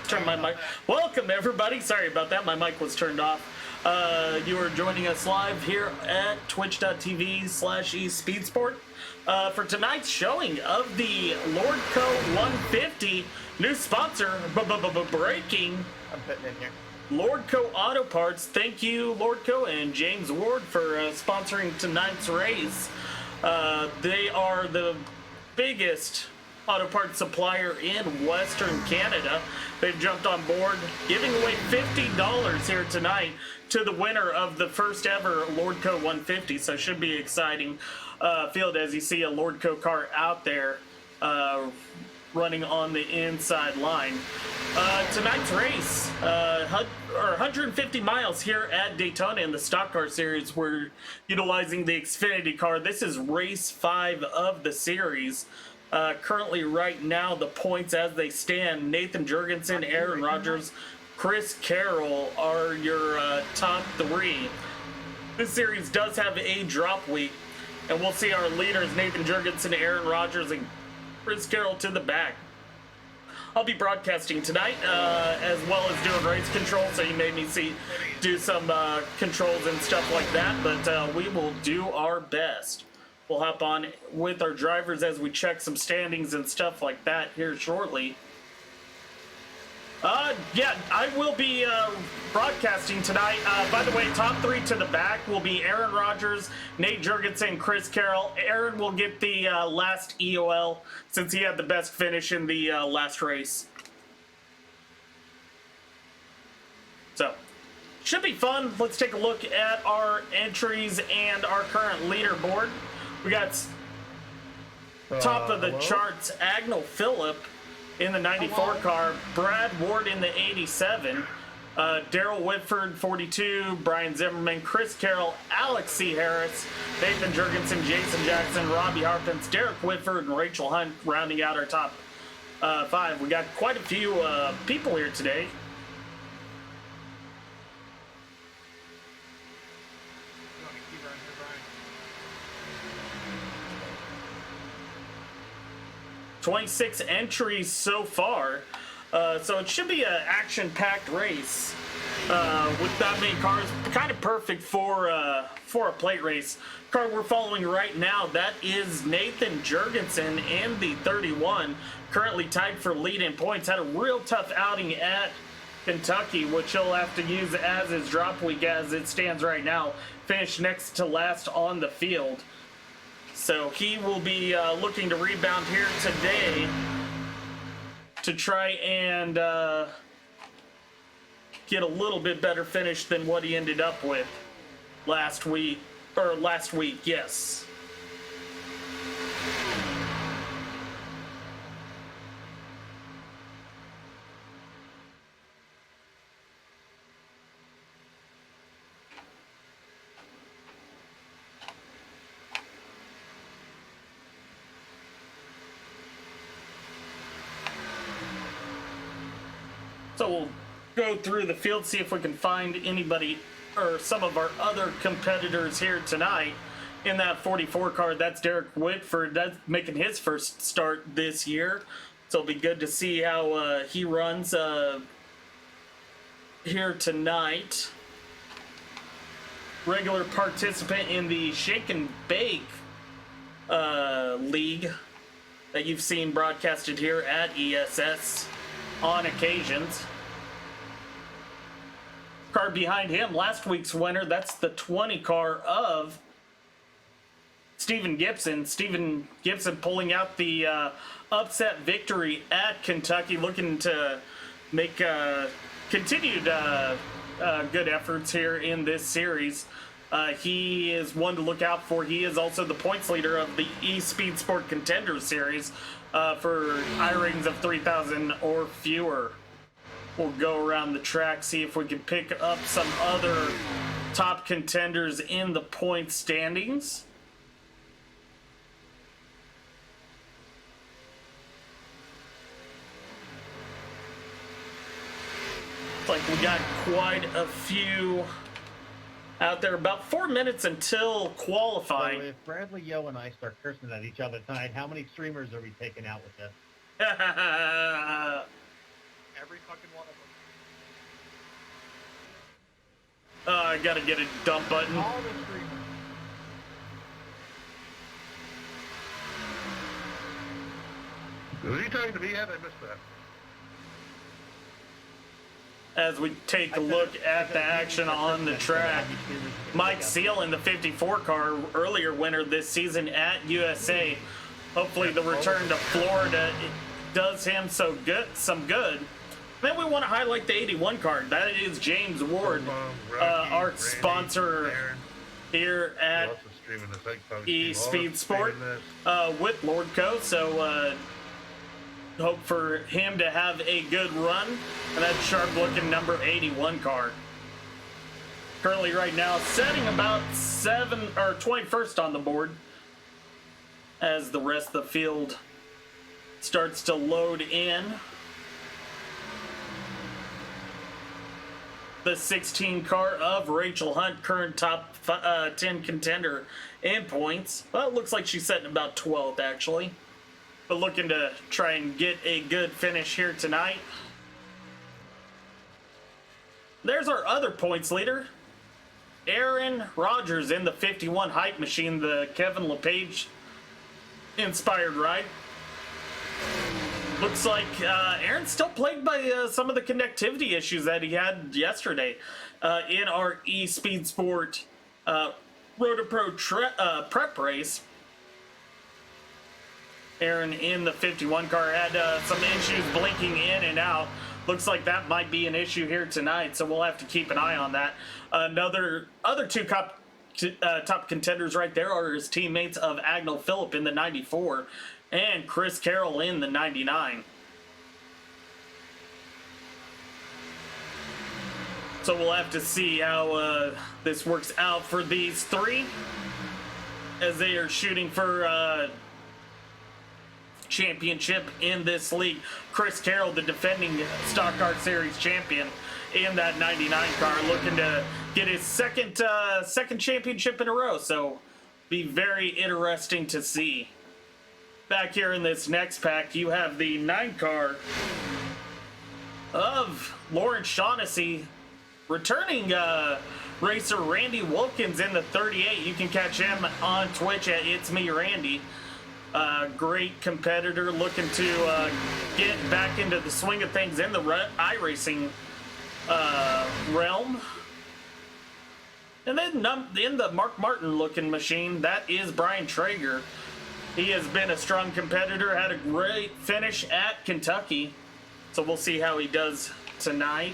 turn my mic. Welcome, everybody. Sorry about that. My mic was turned off. You are joining us live here at twitch.tv/eSpeedsport for tonight's showing of the Lordco 150. New sponsor, breaking. I'm putting in here. Lordco Auto Parts. Thank you, Lordco and James Ward, for sponsoring tonight's race. They are the biggest auto parts supplier in Western Canada. They've jumped on board, giving away $50 here tonight to the winner of the first ever Lordco 150. So it should be exciting field as you see a Lordco car out there running on the inside line. Tonight's race, 150 miles here at Daytona in the Stock Car Series. We're utilizing the Xfinity car. This is race 5 of the series. Currently, right now, the points as they stand, Nathan Jurgensen, Aaron Rodgers, Chris Carroll are your top 3. This series does have a drop week, and we'll see our leaders, Nathan Jurgensen, Aaron Rodgers, and Chris Carroll to the back. I'll be broadcasting tonight, as well as doing race control, so you may do some controls and stuff like that, but we will do our best. We'll hop on with our drivers as we check some standings and stuff like that here shortly. Yeah, I will be broadcasting tonight. By the way, top 3 to the back will be Aaron Rodgers, Nate Jurgensen, Chris Carroll. Aaron will get the last EOL since he had the best finish in the last race. So, should be fun. Let's take a look at our entries and our current leaderboard. We got top of the charts, Agnell Phillip in the 94 car, Brad Ward in the 87, Daryl Whitford 42, Brian Zimmerman, Chris Carroll, Alex C. Harris, Nathan Jurgensen, Jason Jackson, Robbie Harpins, Derek Whitford, and Rachel Hunt rounding out our top 5. We got quite a few people here today. 26 entries so far, so it should be an action-packed race with that many cars. Kind of perfect for a plate race. Car we're following right now, that is Nathan Jurgensen in the 31, currently tied for lead in points. Had a real tough outing at Kentucky, which he'll have to use as his drop week as it stands right now. Finished next to last on the field. So he will be looking to rebound here today to try and get a little bit better finish than what he ended up with last week, yes. So we'll go through the field, see if we can find anybody or some of our other competitors here tonight. In that 44 car, that's Derek Whitford. That's making his first start this year. So it'll be good to see how he runs here tonight. Regular participant in the Shake and Bake League that you've seen broadcasted here at ESS on occasions. Car behind him, last week's winner, that's the 20 car of Stephen Gibson. Stephen Gibson pulling out the upset victory at Kentucky, looking to make continued good efforts here in this series. He is one to look out for. He is also the points leader of the eSpeedsport Contenders Series for I ratings of 3,000 or fewer. We'll go around the track, see if we can pick up some other top contenders in the point standings. Looks like we got quite a few out there. About 4 minutes until qualifying. So if Bradley Yo and I start cursing at each other tonight, how many streamers are we taking out with this? every fucking one of them. I gotta get a dump button. All the streamers. Were you talking to me yet? I missed that. As we take a look at the action on the track, Mike Seal in the 54 car, earlier winner this season at USA. Hopefully the return to Florida does him some good. Then we want to highlight the 81 car. That is James Ward, our sponsor here at Speed Sport with Lordco. So hope for him to have a good run. And that sharp looking number 81 car. Currently right now setting about 21st on the board as the rest of the field starts to load in. The 16 car of Rachel Hunt, current top 10 contender in points. Well, it looks like she's setting about 12th actually. But looking to try and get a good finish here tonight. There's our other points leader, Aaron Rodgers in the 51 Hype Machine, the Kevin LePage inspired ride. Looks like Aaron's still plagued by some of the connectivity issues that he had yesterday in our eSpeed Sport Roto-Pro prep race. Aaron in the 51 car had some issues blinking in and out. Looks like that might be an issue here tonight, so we'll have to keep an eye on that. Other two top contenders right there are his teammates of Agnell Phillip in the 94 and Chris Carroll in the 99. So we'll have to see how this works out for these three as they are shooting for championship in this league. Chris Carroll, the defending Stock Car Series champion in that 99 car, looking to get his second championship in a row. So be very interesting to see. Back here in this next pack, you have the 9 car of Lawrence Shaughnessy, returning racer Randy Wilkins in the 38. You can catch him on Twitch at It's Me Randy. Great competitor, looking to get back into the swing of things in the iRacing realm. And then in the Mark Martin looking machine, that is Brian Traeger. He has been a strong competitor, had a great finish at Kentucky, so we'll see how he does tonight.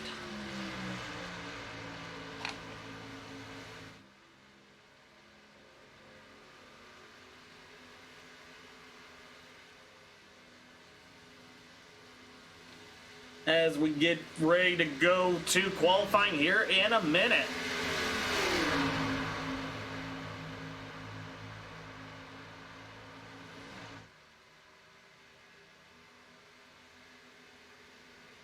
As we get ready to go to qualifying here in a minute.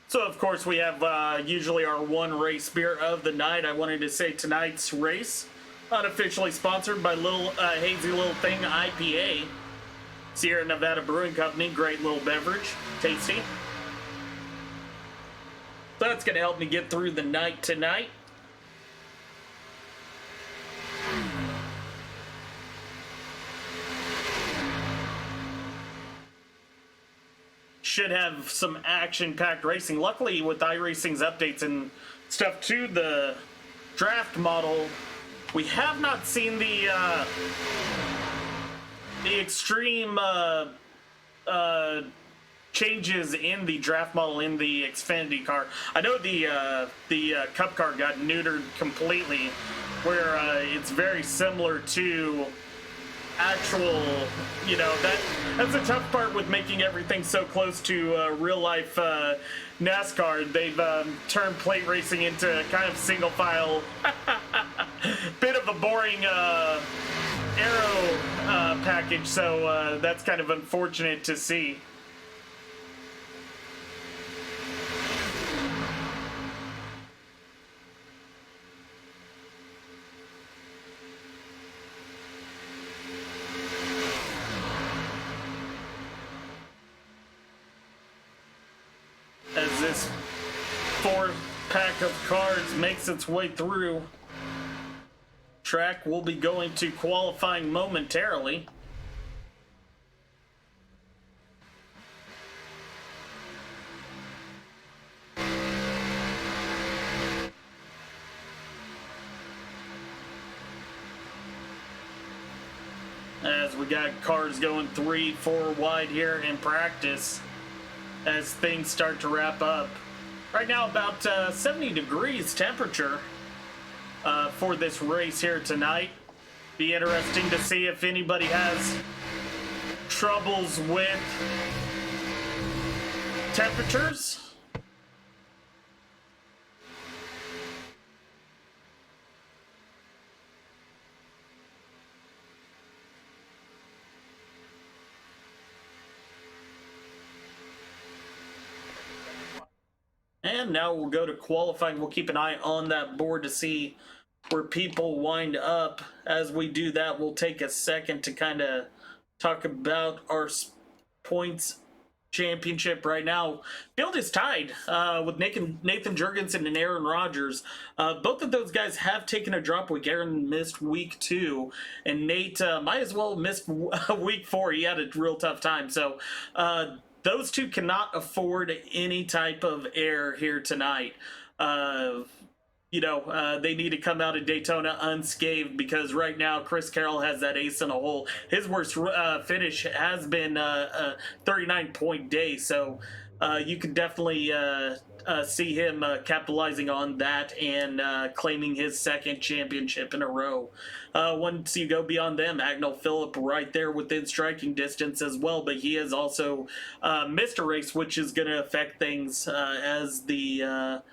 So of course we have usually our one race beer of the night. I wanted to say tonight's race, unofficially sponsored by Hazy Little Thing IPA. Sierra Nevada Brewing Company, great little beverage, tasty. So that's going to help me get through the night tonight. Should have some action-packed racing. Luckily, with iRacing's updates and stuff to the draft model, we have not seen the extreme changes in the draft model in the Xfinity car. I know the Cup car got neutered completely, where it's very similar to actual, you know, that's the tough part with making everything so close to real life NASCAR. They've turned plate racing into kind of single file, bit of a boring aero package, so that's kind of unfortunate to see. As this of cars makes its way through track. We'll be going to qualifying momentarily. As we got cars going 3-4 wide here in practice as things start to wrap up. Right now about 70 degrees temperature for this race here tonight. Be interesting to see if anybody has troubles with temperatures. And now we'll go to qualifying. We'll keep an eye on that board to see where people wind up. As we do that, we'll take a second to kind of talk about our points championship right now. Field is tied with Nathan Jurgensen and Aaron Rodgers. Both of those guys have taken a drop week. Aaron missed week 2, and Nate might as well missed week 4. He had a real tough time. So those two cannot afford any type of error here tonight. They need to come out of Daytona unscathed, because right now Chris Carroll has that ace in a hole. His worst finish has been a 39-point day, so you can definitely see him capitalizing on that and claiming his second championship in a row. Once you go beyond them, Agnell Phillip right there within striking distance as well, but he has also missed a race, which is going to affect things as the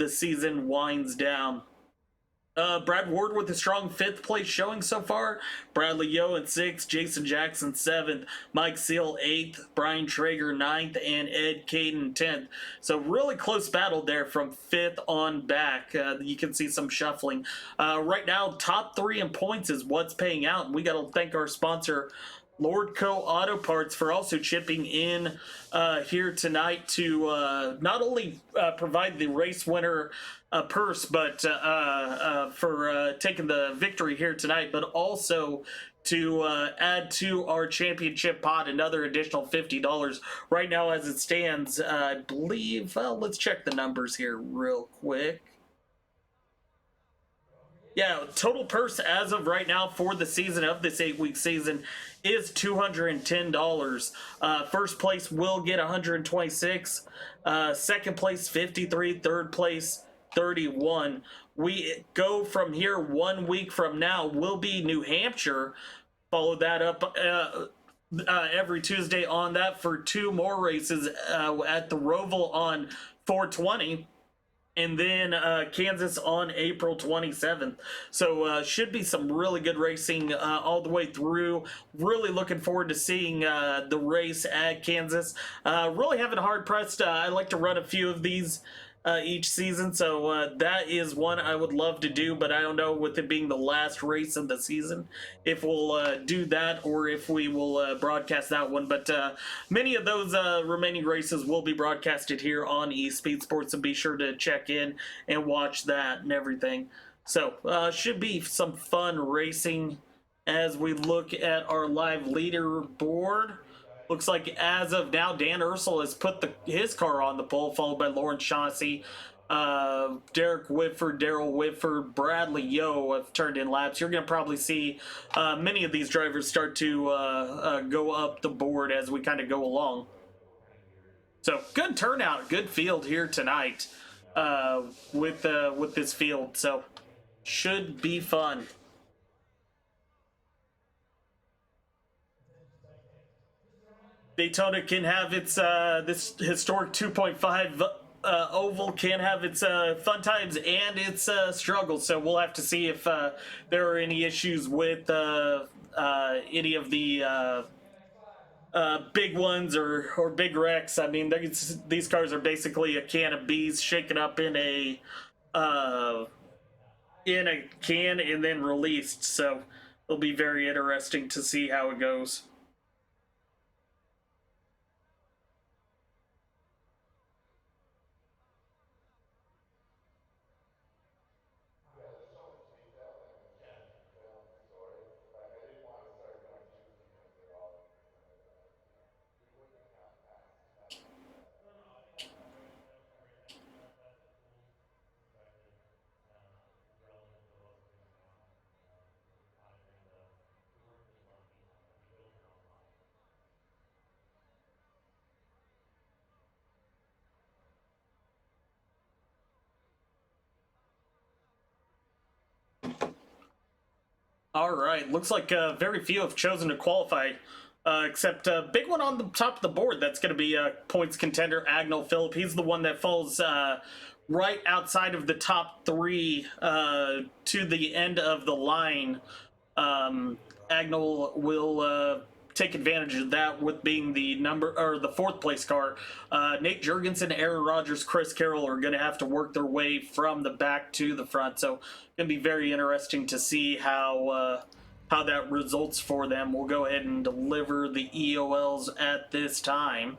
season winds down. Brad Ward with a strong 5th place showing so far. Bradley Yo in 6th, Jason Jackson 7th, Mike Seal 8th, Brian Traeger 9th, and Ed Caden 10th. So really close battle there from 5th on back. You can see some shuffling. Right now, top 3 in points is what's paying out. We got to thank our sponsor, Lordco Auto Parts, for also chipping in here tonight to not only provide the race winner purse, but for taking the victory here tonight, but also to add to our championship pot another additional $50. Right now, as it stands, I believe, let's check the numbers here real quick. Yeah, total purse as of right now for the season of this 8-week season is $210. First place will get $126. Second place, $53. Third place, $31. We go from here 1 week from now will be New Hampshire. Follow that up every Tuesday on that for 2 more races at the Roval on 420. And then Kansas on April 27th. So should be some really good racing all the way through. Really looking forward to seeing the race at Kansas. Really having hard pressed. I like to run a few of these each season, so that is one I would love to do, but I don't know, with it being the last race of the season, if we'll do that or if we will broadcast that one. But many of those remaining races will be broadcasted here on eSpeed Sports, so be sure to check in and watch that and everything. So should be some fun racing as we look at our live leaderboard. Looks like as of now, Dan Ursel has put his car on the pole, followed by Lawrence Shaughnessy, Derek Whitford, Daryl Whitford, Bradley Yo have turned in laps. You're going to probably see many of these drivers start to go up the board as we kind of go along. So good turnout, good field here tonight with this field. So should be fun. Daytona can have its this historic 2.5 oval can have its fun times and its struggles. So we'll have to see if there are any issues with any of the big ones or big wrecks. I mean, these cars are basically a can of bees shaken up in a can and then released. So it'll be very interesting to see how it goes. All right, looks like very few have chosen to qualify, except a big one on the top of the board. That's going to be points contender Agnell Phillip. He's the one that falls right outside of the top three to the end of the line. Agnell will take advantage of that with being the fourth place car. Nate Jurgensen, Aaron Rodgers, Chris Carroll are going to have to work their way from the back to the front. So going to be very interesting to see how that results for them. We'll go ahead and deliver the EOLs at this time.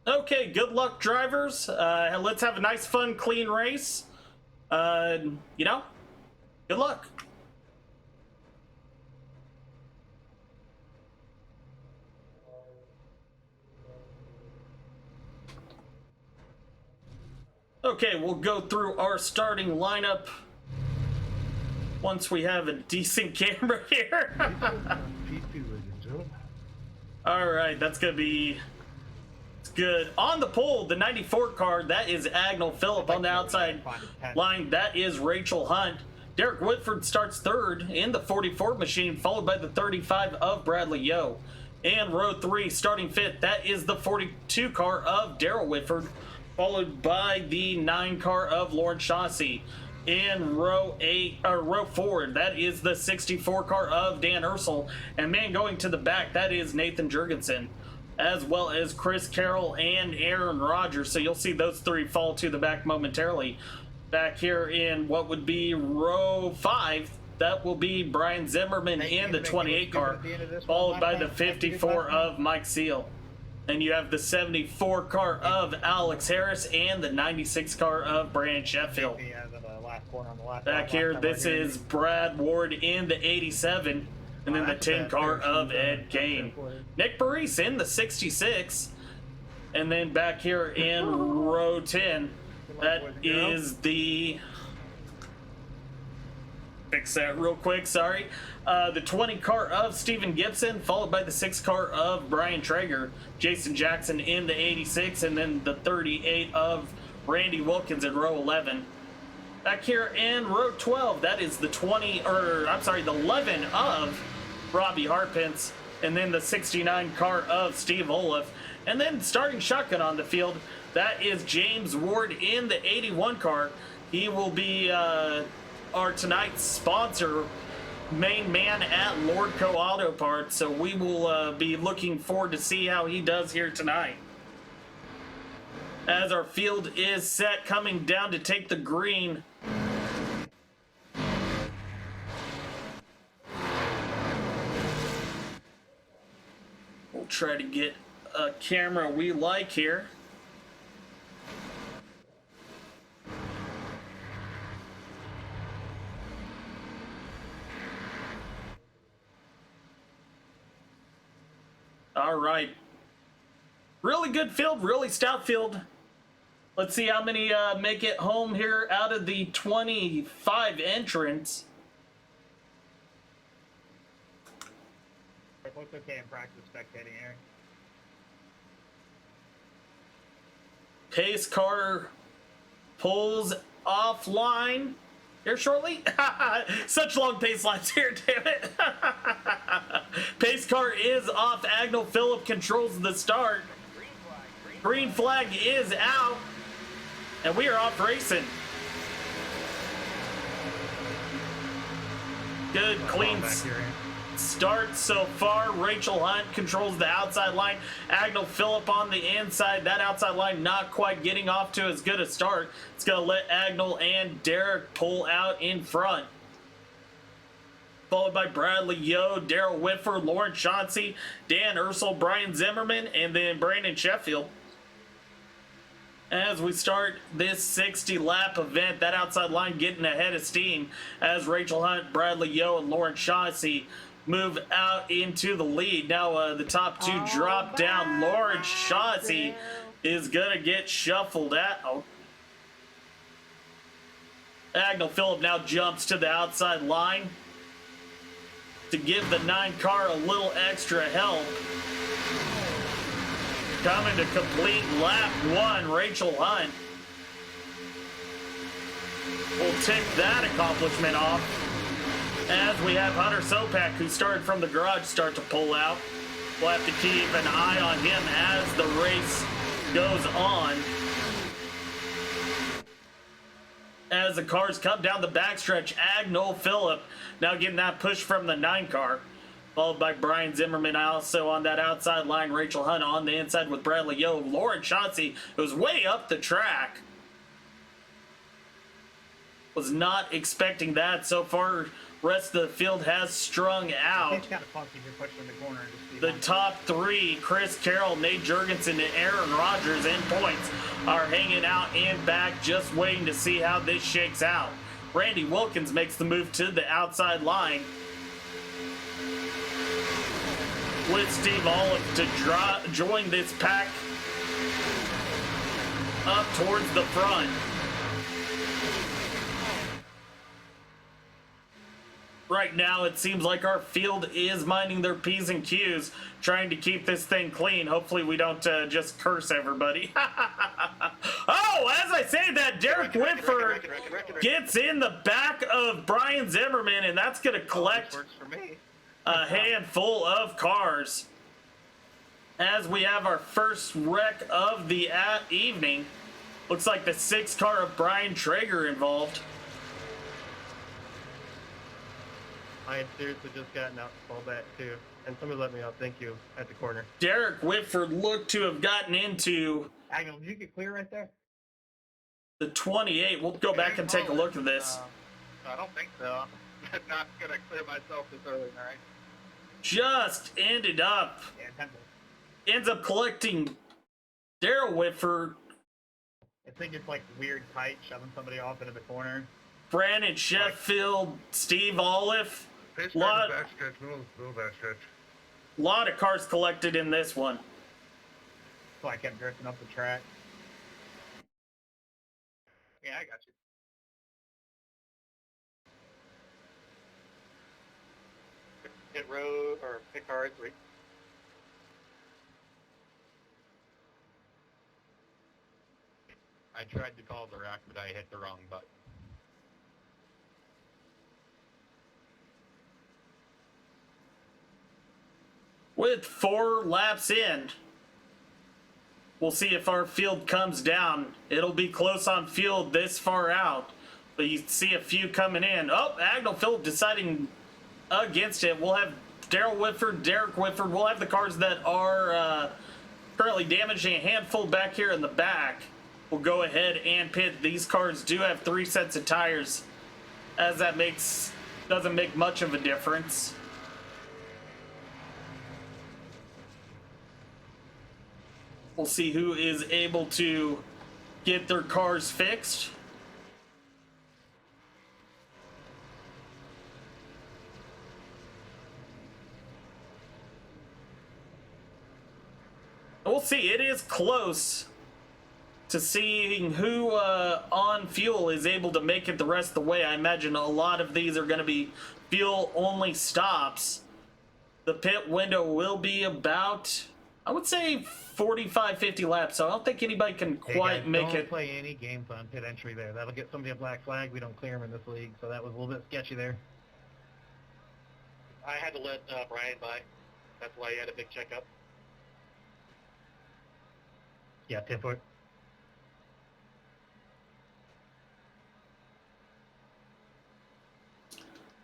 Okay, good luck, drivers. Let's have a nice, fun, clean race. Good luck. Okay, we'll go through our starting lineup once we have a decent camera here. All right, that's going to be... good. On the pole, the 94 car, that is Agnell Phillip. On the outside line, that is Rachel Hunt. Derek Whitford starts third in the 44 machine, followed by the 35 of Bradley Yo. And row 3, starting fifth, that is the 42 car of Daryl Whitford, followed by the 9 car of Lauren Chauncey. In row 4, that is the 64 car of Dan Ursel. And man, going to the back, that is Nathan Jurgensen, as well as Chris Carroll and Aaron Rodgers. So you'll see those three fall to the back momentarily. Back here in what would be row 5, that will be Brian Zimmerman in the 28 car, followed by the 54 of Mike Seal. And you have the 74 car of Alex Harris and the 96 car of Brandon Sheffield. Back here, this is Brad Ward in the 87. And then the 10 car of Ed Kane. Nick Parise in the 66. And then back here in row 10, that is the... fix that real quick, sorry. The 20 car of Steven Gibson, followed by the 6 car of Brian Traeger. Jason Jackson in the 86, and then the 38 of Randy Wilkins in row 11. Back here in row 12, that is the 11 of Robbie Harpence, and then the 69 car of Steve Olaf. And then starting shotgun on the field, that is James Ward in the 81 car. He will be our tonight's sponsor, main man at Lordco Auto Parts. So we will be looking forward to see how he does here tonight. As our field is set, coming down to take the green. We'll try to get a camera we like here. All right. Really good field, really stout field. Let's see how many make it home here out of the 25 entrants. It looks okay in practice spectating here. Pace car pulls offline here shortly. Such long pace lines here, damn it. Pace car is off. Agnell Phillip controls the start. Green flag is out. And we are off racing. Good, clean start so far. Rachel Hunt controls the outside line. Agnell Phillip on the inside. That outside line not quite getting off to as good a start. It's going to let Agnell and Derek pull out in front. Followed by Bradley Yo, Daryl Whitford, Lauren Chauncey, Dan Ursel, Brian Zimmerman, and then Brandon Sheffield. As we start this 60-lap event, that outside line getting ahead of steam as Rachel Hunt, Bradley Yo, and Lauren Shaughnessy move out into the lead. Now the top two drop down. Lauren Shaughnessy is going to get shuffled out. Oh. Agnell Phillip now jumps to the outside line to give the 9 car a little extra help. Coming to complete lap 1, Rachel Hunt will tick that accomplishment off as we have Hunter Sopak, who started from the garage, start to pull out. We'll have to keep an eye on him as the race goes on. As the cars come down the backstretch, Agnell Phillip now getting that push from the 9 car. Followed by Brian Zimmerman also on that outside line. Rachel Hunt on the inside with Bradley Yo. Lauren Shaughnessy was way up the track. Was not expecting that. So far, rest of the field has strung out. It's kind of funky if you're pushing in the corner. The top 3, Chris Carroll, Nate Jurgensen, and Aaron Rodgers in points are hanging out in back, just waiting to see how this shakes out. Randy Wilkins makes the move to the outside line, with Steve Olive to join this pack up towards the front. Right now, it seems like our field is minding their P's and Q's, trying to keep this thing clean. Hopefully we don't just curse everybody. Oh, as I say that, Derek Whitford gets in the back of Brian Zimmerman, and that's going to collect a handful of cars. As we have our first wreck of the evening. Looks like the 6 car of Brian Traeger involved. I had seriously just gotten out to fall back too, and somebody let me out, thank you, at the corner. Derek Whitford looked to have gotten into Agnell, did you get clear right there? the 28. We'll go back and take a look at this. I don't think so. I'm not going to clear myself this early, all right? Just ended up, ends up collecting Daryl Whitford. I think it's like weird tight, shoving somebody off into the corner. Brandon Sheffield, Steve Olive. Lot of cars collected in this one. So I kept drifting up the track. Yeah, I got you. Pit road or pit car 3. I tried to call the rack, but I hit the wrong button. With 4 laps in, we'll see if our field comes down. It'll be close on field this far out, but you see a few coming in. Oh, Agnell Phillip deciding against it. We'll have Daryl Whitford, Derek Whitford. We'll have the cars that are currently damaging a handful back here in the back. We'll go ahead and pit. These cars do have 3 sets of tires, as that doesn't make much of a difference. We'll see who is able to get their cars fixed. We'll see. It is close to seeing who on fuel is able to make it the rest of the way. I imagine a lot of these are going to be fuel-only stops. The pit window will be about, I would say, 45, 50 laps, so I don't think anybody can quite make it. Don't play any games on pit entry there. That'll get somebody a black flag. We don't clear them in this league, so that was a little bit sketchy there. I had to let Brian by. That's why he had a big checkup. Yeah, 10 foot.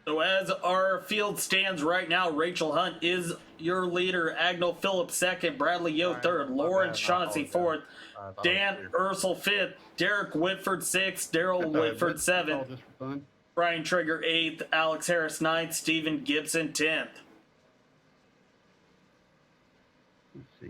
So as our field stands right now, Rachel Hunt is your leader, Agnell Phillip second, Bradley Yo third, Lawrence Shaughnessy fourth, Dan Ursel fifth, Derek Whitford sixth, Daryl Whitford seventh, Brian Traeger eighth, Alex Harris ninth, Stephen Gibson 10th. Let's see.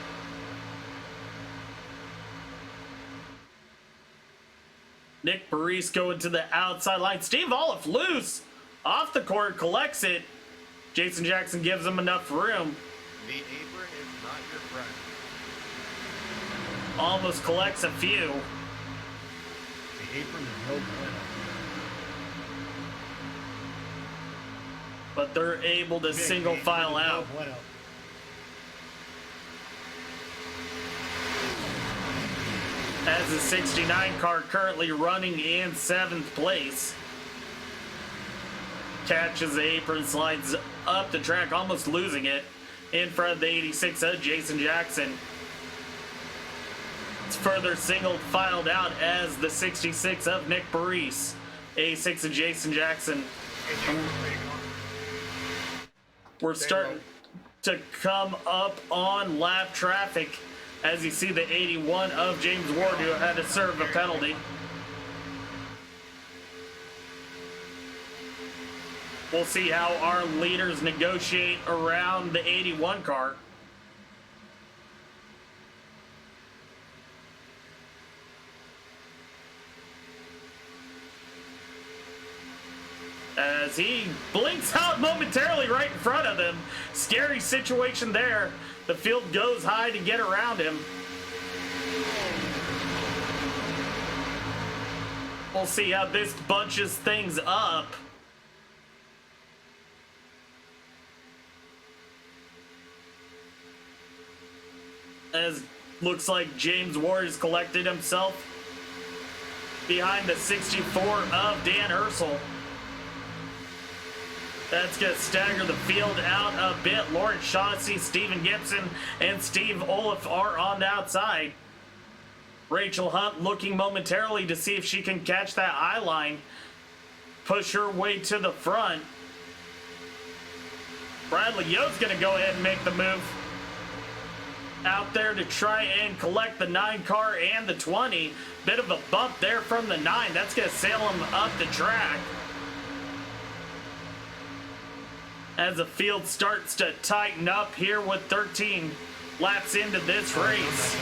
Nick Parise going to the outside line. Steve Olive loose off the court, collects it. Jason Jackson gives him enough room. The apron is not your friend. Almost collects a few. The apron is no bueno. But they're able to single file out. No bueno. As the 69 car currently running in 7th place. Catches the apron, slides up the track, almost losing it. In front of the 86 of Jason Jackson. It's further single filed out as the 66 of Nick Parise. 86 of Jason Jackson. We're starting to come up on lap traffic as you see the 81 of James Ward, who had to serve a penalty. We'll see how our leaders negotiate around the 81 car. As he blinks out momentarily right in front of them. Scary situation there. The field goes high to get around him. We'll see how this bunches things up. As looks like James Ward has collected himself behind the 64 of Dan Ursel. That's going to stagger the field out a bit. Lawrence Shaughnessy, Stephen Gibson, and Steve Olaf are on the outside. Rachel Hunt looking momentarily to see if she can catch that eye line. Push her way to the front. Bradley Yo's going to go ahead and make the move out there to try and collect the 9 car and the 20. Bit of a bump there from the 9. That's going to sail him up the track. As the field starts to tighten up here with 13 laps into this race.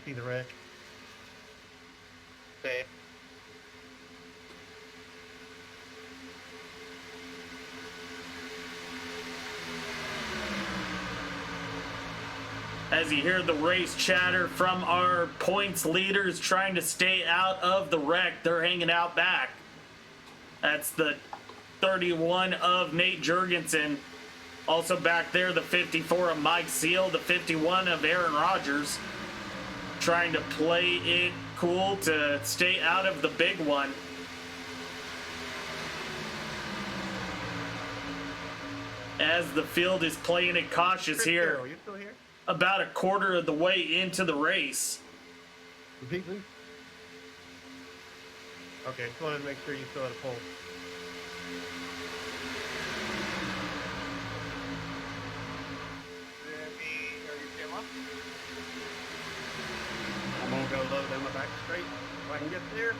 See the wreck. Okay. As you hear the race chatter from our points leaders trying to stay out of the wreck, they're hanging out back. That's the 31 of Nate Jurgensen. Also back there, the 54 of Mike Seal, the 51 of Aaron Rodgers. Trying to play it cool to stay out of the big one. As the field is playing it cautious here. Carroll, you still here? About a quarter of the way into the race. Repeat, please. Okay, just wanted to make sure you still had a pulse. I'm gonna go low down my back straight if I can get there.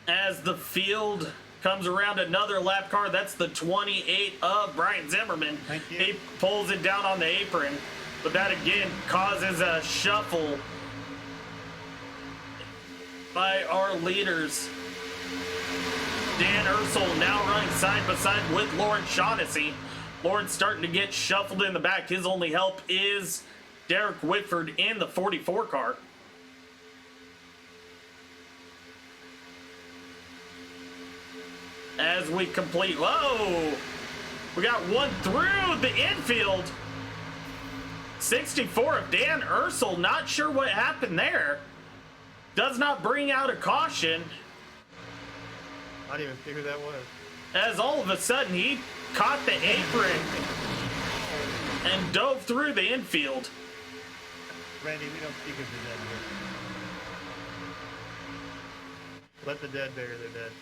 As the field comes around another lap car, that's the 28 of Brian Zimmerman. Thank you. He pulls it down on the apron, but that again causes a shuffle by our leaders. Dan Ursel now running side by side with Lawrence Shaughnessy. Lawrence starting to get shuffled in the back. His only help is Derek Whitford in the 44 car. As we complete, whoa, we got one through the infield. 64 of Dan Ursel, not sure what happened there. Does not bring out a caution. I didn't even see who that was. As all of a sudden he caught the apron and dove through the infield. Randy, we don't speak of the dead here. Let the dead bury their dead.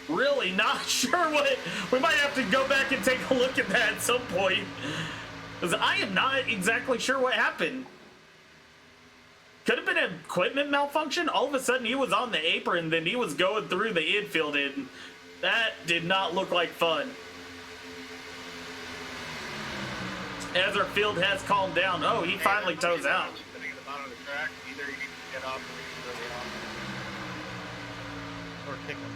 Really not sure what, we might have to go back and take a look at that at some point, because I am not exactly sure what happened. Could have been an equipment malfunction. All of a sudden he was on the apron, then he was going through the infield, and that did not look like fun. As our field has calmed down, oh, he finally toes out. track. Either you need to get off or you need to really off. Or kick him.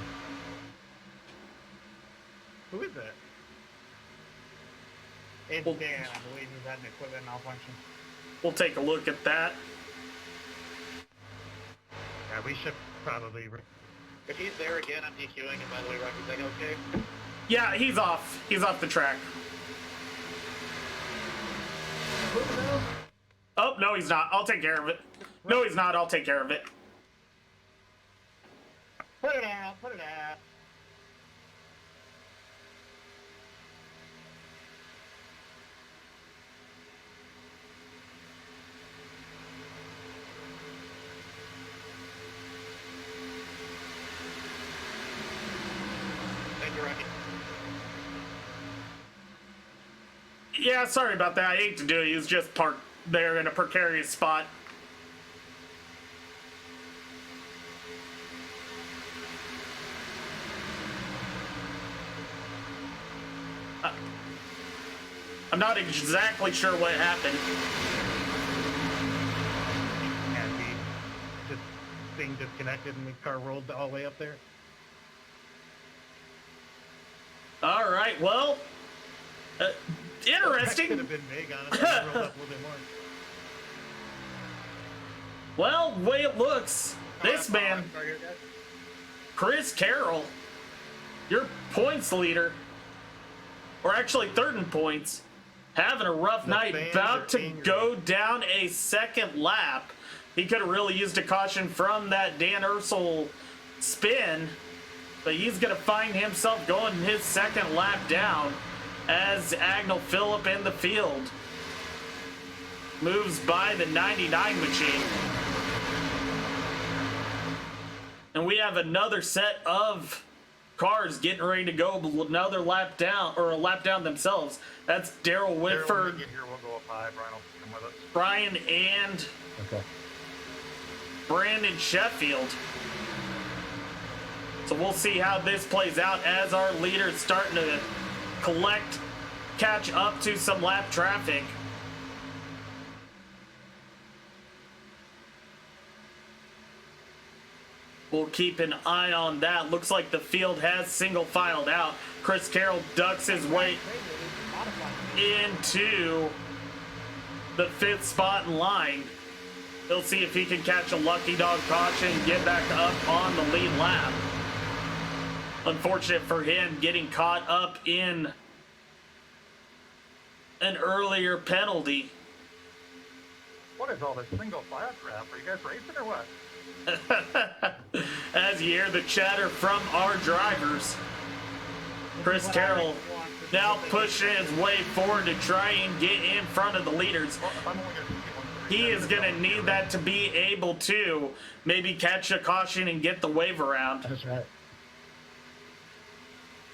Who is that? It's Well- Dan, I believe he's had an equipment malfunction. We'll take a look at that. Yeah, we should probably... If he's there again, I'm DQing him, by the way, Rocky. Is that okay? Yeah, he's off. He's off the track. Oh, no, he's not. I'll take care of it. No, he's not. I'll take care of it. Put it out, put it out. Thank you, Rocky. Yeah, sorry about that. I hate to do it. He was just parked there in a precarious spot. I'm not exactly sure what happened. And he just being disconnected and the car rolled all the way up there. All right, well, That could interesting. have been big, honestly. Rolled up a little bit more. Well, the way it looks, this man, Sorry, here, guys. Chris Carroll, your points leader, or actually third in points, having a rough The night, fans about are to angry. go down a second lap. He could have really used a caution from that Dan Ursel spin, but he's going to find himself going his second lap down as Agnell Phillip in the field moves by the 99 machine. And we have another set of cars getting ready to go another lap down, or a lap down themselves. That's Daryl When we Whitford, get here, we'll go up high. Brian will come with us. Brian, and Okay. Brandon Sheffield. So we'll see how this plays out as our leader's starting to catch up to some lap traffic. We'll keep an eye on that. Looks like the field has single filed out. Chris Carroll ducks his way into the fifth spot in line. He'll see if he can catch a lucky dog caution and get back up on the lead lap. Unfortunate for him getting caught up in an earlier penalty. What is all this single file crap? Are you guys racing or what? As you hear the chatter from our drivers, Chris Carroll now pushing his way forward to try and get in front of the leaders. Well, I'm only going to see one. He is going to need that to be able to maybe catch a caution and get the wave around. That's right.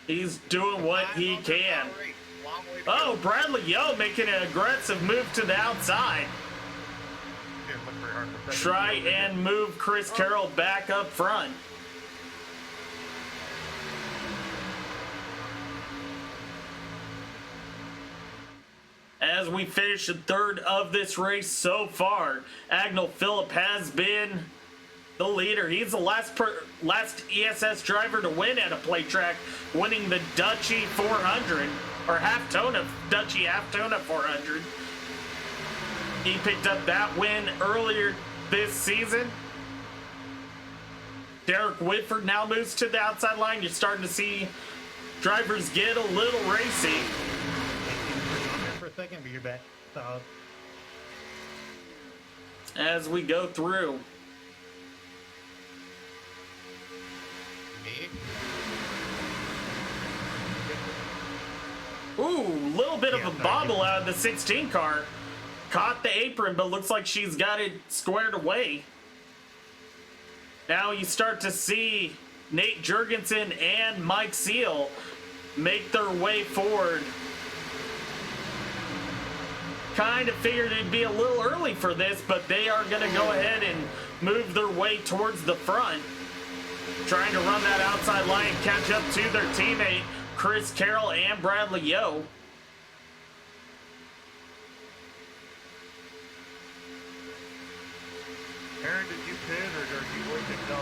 He's doing what he can. Oh, Bradley Yo making an aggressive move to the outside. Try and move Chris Carroll back up front. As we finish the third of this race so far, Agnell Phillip has been the leader. He's the last ESS driver to win at a play track, winning the Dutchy 400, or Dutchy Halftona 400. He picked up that win earlier this season. Derek Whitford now moves to the outside line. You're starting to see drivers get a little racy. For a second, but you're back. Solid. As we go through. Me? Ooh, little bit of Yeah, a sorry. bobble out of the 16 car. Caught the apron, but looks like she's got it squared away. Now you start to see Nate Jurgensen and Mike Seal make their way forward. Kind of figured it'd be a little early for this, but they are going to go ahead and move their way towards the front, trying to run that outside line and catch up to their teammate Chris Carroll and Bradley Yo. pit, or are you waiting to go?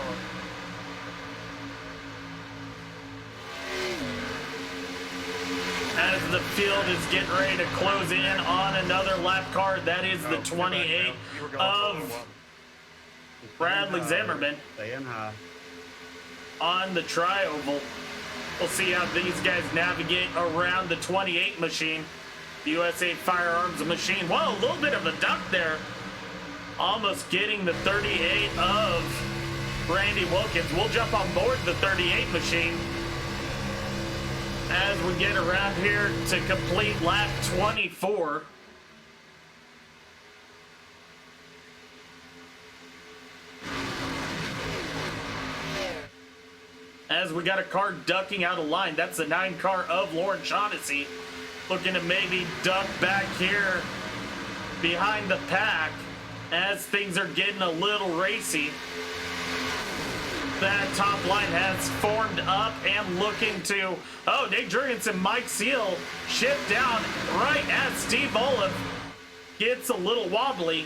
As the field is getting ready to close in on another lap car, that is the 28 of Bradley Zimmerman Staying high. on the tri-oval. We'll see how these guys navigate around the 28 machine, the USA Firearms machine. Whoa, a little bit of a duck there. Almost getting the 38 of Randy Wilkins. We'll jump on board the 38 machine as we get around here to complete lap 24. As we got a car ducking out of line. That's the 9 car of Lauren Shaughnessy. Looking to maybe duck back here behind the pack as things are getting a little racy. That top line has formed up and looking to, oh, Nate Jurgensen, Mike Seal shift down right as Steve Olaf gets a little wobbly.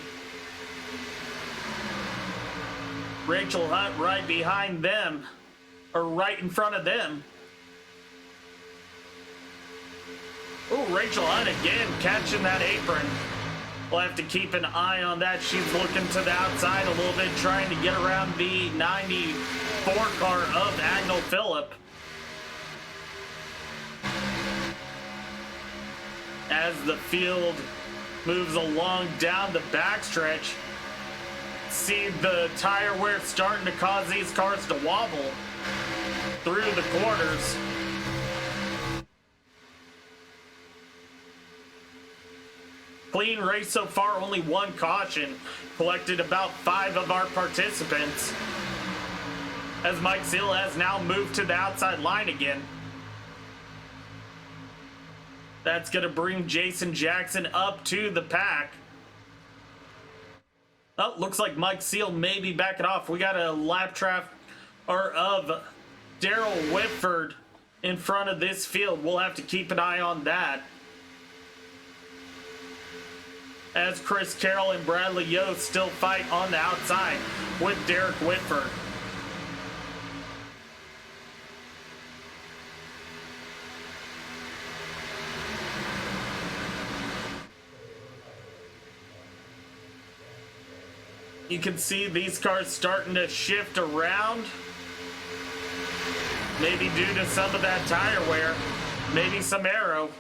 Rachel Hunt right behind them, or right in front of them. Ooh, Rachel Hunt again catching that apron. We'll have to keep an eye on that. She's looking to the outside a little bit, trying to get around the 94 car of Agnell Phillip. As the field moves along down the backstretch, see the tire wear starting to cause these cars to wobble through the corners. Clean race so far, only 1 caution. Collected about 5 of our participants. As Mike Seal has now moved to the outside line again. That's going to bring Jason Jackson up to the pack. Oh, looks like Mike Seal may be backing off. We got a lap trap of Daryl Whitford in front of this field. We'll have to keep an eye on that. As Chris Carroll and Bradley Yost still fight on the outside with Derek Whitford. You can see these cars starting to shift around. Maybe due to some of that tire wear. Maybe some aero.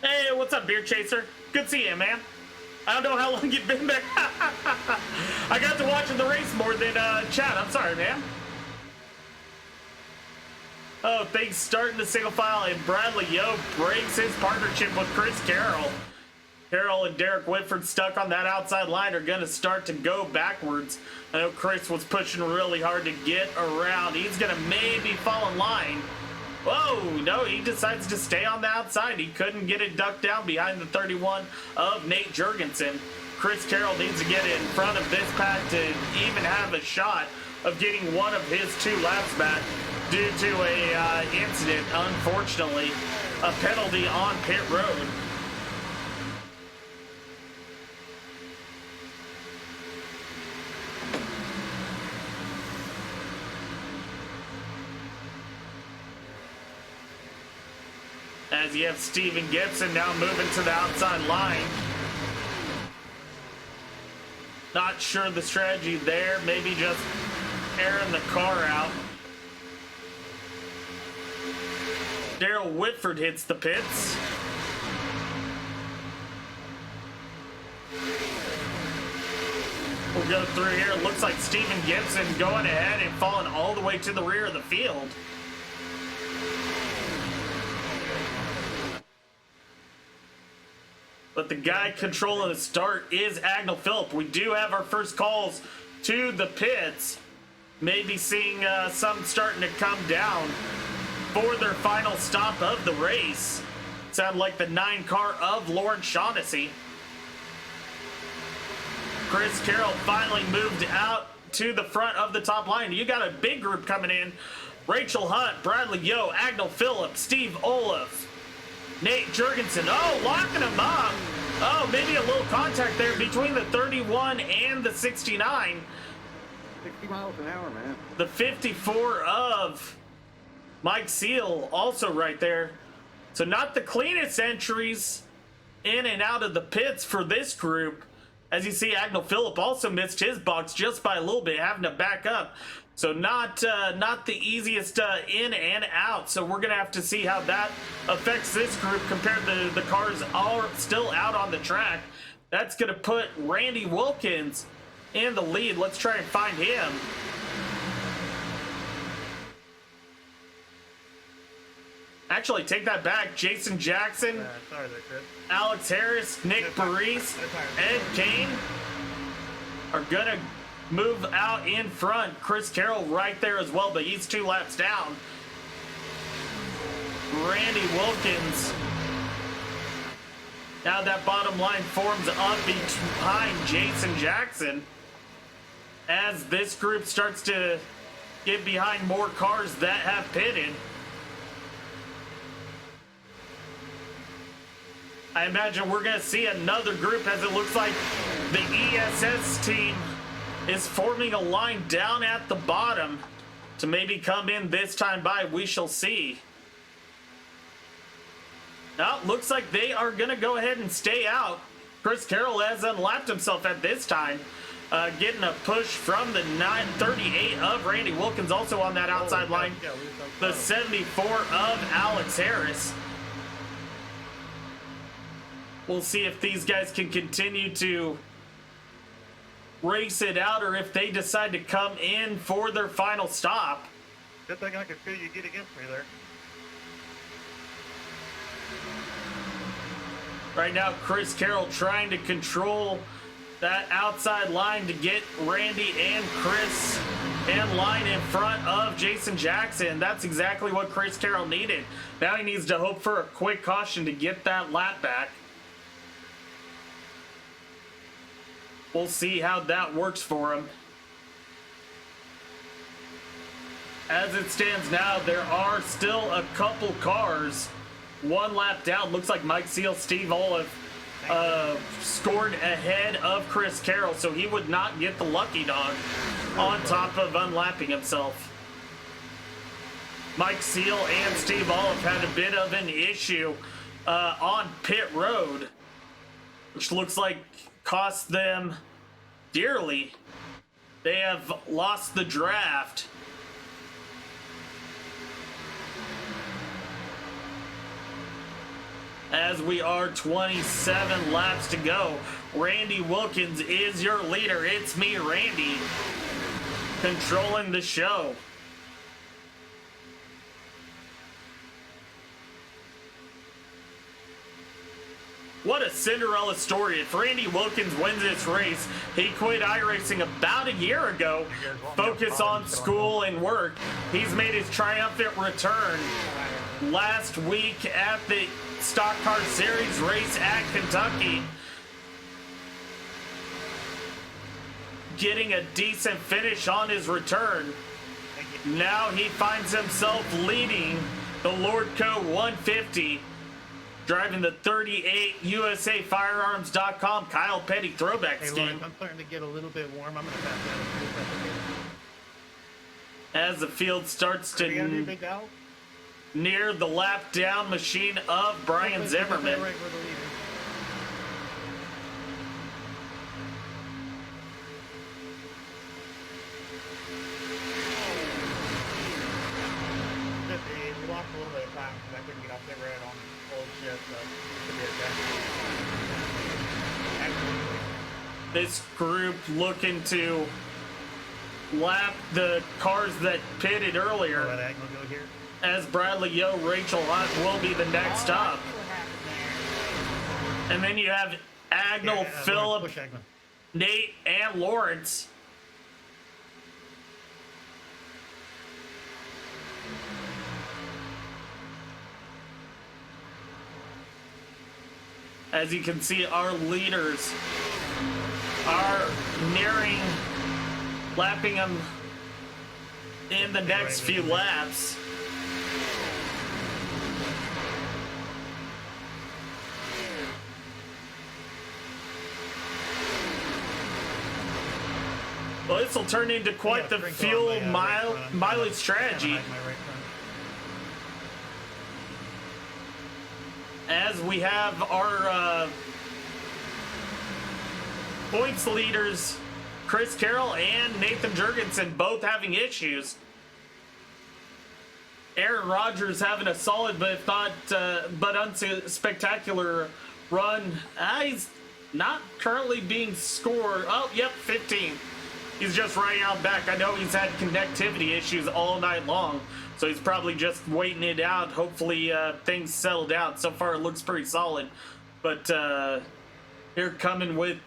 Hey, what's up, Beer Chaser? Good to see you, man. I don't know how long you've been back. I got to watching the race more than chat. I'm sorry, man. Oh, things starting to single file, and Bradley Yo breaks his partnership with Chris Carroll. Carroll and Derek Whitford stuck on that outside line are going to start to go backwards. I know Chris was pushing really hard to get around. He's going to maybe fall in line. Whoa, no, he decides to stay on the outside. He couldn't get it ducked down behind the 31 of Nate Jurgensen. Chris Carroll needs to get in front of this pack to even have a shot of getting one of his 2 laps back due to a incident, unfortunately, a penalty on pit road. As you have Steven Gibson now moving to the outside line. Not sure the strategy there. Maybe just airing the car out. Daryl Whitford hits the pits. We'll go through here. It looks like Steven Gibson going ahead and falling all the way to the rear of the field. But the guy controlling the start is Agnell Phillip. We do have our first calls to the pits. Maybe seeing some starting to come down for their final stop of the race. Sound like the 9 car of Lauren Shaughnessy. Chris Carroll finally moved out to the front of the top line. You got a big group coming in. Rachel Hunt, Bradley Yo, Agnell Phillips, Steve Olaf, Nate Jurgensen. Oh, locking him up. Oh, maybe a little contact there between the 31 and the 69. 60 miles an hour, man. The 54 of Mike Seal also right there. So not the cleanest entries in and out of the pits for this group. As you see, Agnell Phillip also missed his box just by a little bit, having to back up. So not the easiest in and out. So we're gonna have to see how that affects this group compared to the cars are still out on the track. That's gonna put Randy Wilkins in the lead. Let's try and find him. Actually, take that back. Jason Jackson, Sorry there, Chris. Alex Harris, Nick Parise, Ed Kane are gonna move out in front. Chris Carroll right there as well, but he's 2 laps down. Randy Wilkins. Now that bottom line forms up behind Jason Jackson as this group starts to get behind more cars that have pitted. I imagine we're going to see another group as it looks like the ESS team is forming a line down at the bottom to maybe come in this time by. We shall see. Now, looks like they are going to go ahead and stay out. Chris Carroll has unlapped himself at this time, getting a push from the 938 of Randy Wilkins, also on that outside line. The 74 of Alex Harris. We'll see if these guys can continue to race it out or if they decide to come in for their final stop. Good thing I could feel you get against me there. Right now, Chris Carroll trying to control that outside line to get Randy and Chris in line in front of Jason Jackson. That's exactly what Chris Carroll needed. Now he needs to hope for a quick caution to get that lap back. We'll see how that works for him. As it stands now, there are still a couple cars 1 lap down. Looks like Mike Seal, Steve Olaf scored ahead of Chris Carroll, so he would not get the lucky dog on top of unlapping himself. Mike Seal and Steve Olaf had a bit of an issue on pit road, which looks like cost them dearly. They have lost the draft. As we are 27 laps to go, Randy Wilkins is your leader. It's me, Randy, controlling the show. What a Cinderella story. If Randy Wilkins wins this race, he quit iRacing about a year ago, focus on school and work. He's made his triumphant return last week at the Stock Car Series race at Kentucky, getting a decent finish on his return. Now he finds himself leading the Lordco 150, driving the 38 USAFirearms.com Kyle Petty throwback Hey, scheme. Lawrence, I'm starting to get a little bit warm. I'm going to pass that. As the field starts Are you gonna do to Big Al? near the lap down machine of Brian Zimmerman. Right where the lead is. We lost a little bit of time because I couldn't get off the road on old shit, so it should be okay. Actually, This group looking to lap the cars that pitted Let earlier, Agnell go here. as Bradley Yo, Rachel Hunt will be the next up. see what happened there. And then you have Agnell, Yeah, Phillip, Lawrence, push Agnell. Nate, and Lawrence. As you can see, our leaders are nearing lapping him in the next few laps. Well, this will turn into quite the fuel mileage strategy, as we have our points leaders, Chris Carroll and Nathan Jurgensen, both having issues. Aaron Rodgers having a solid but unspectacular run. He's not currently being scored. Oh, yep, 15. He's just right out back. I know he's had connectivity issues all night long, so he's probably just waiting it out. Hopefully things settle down. So far it looks pretty solid, but here coming with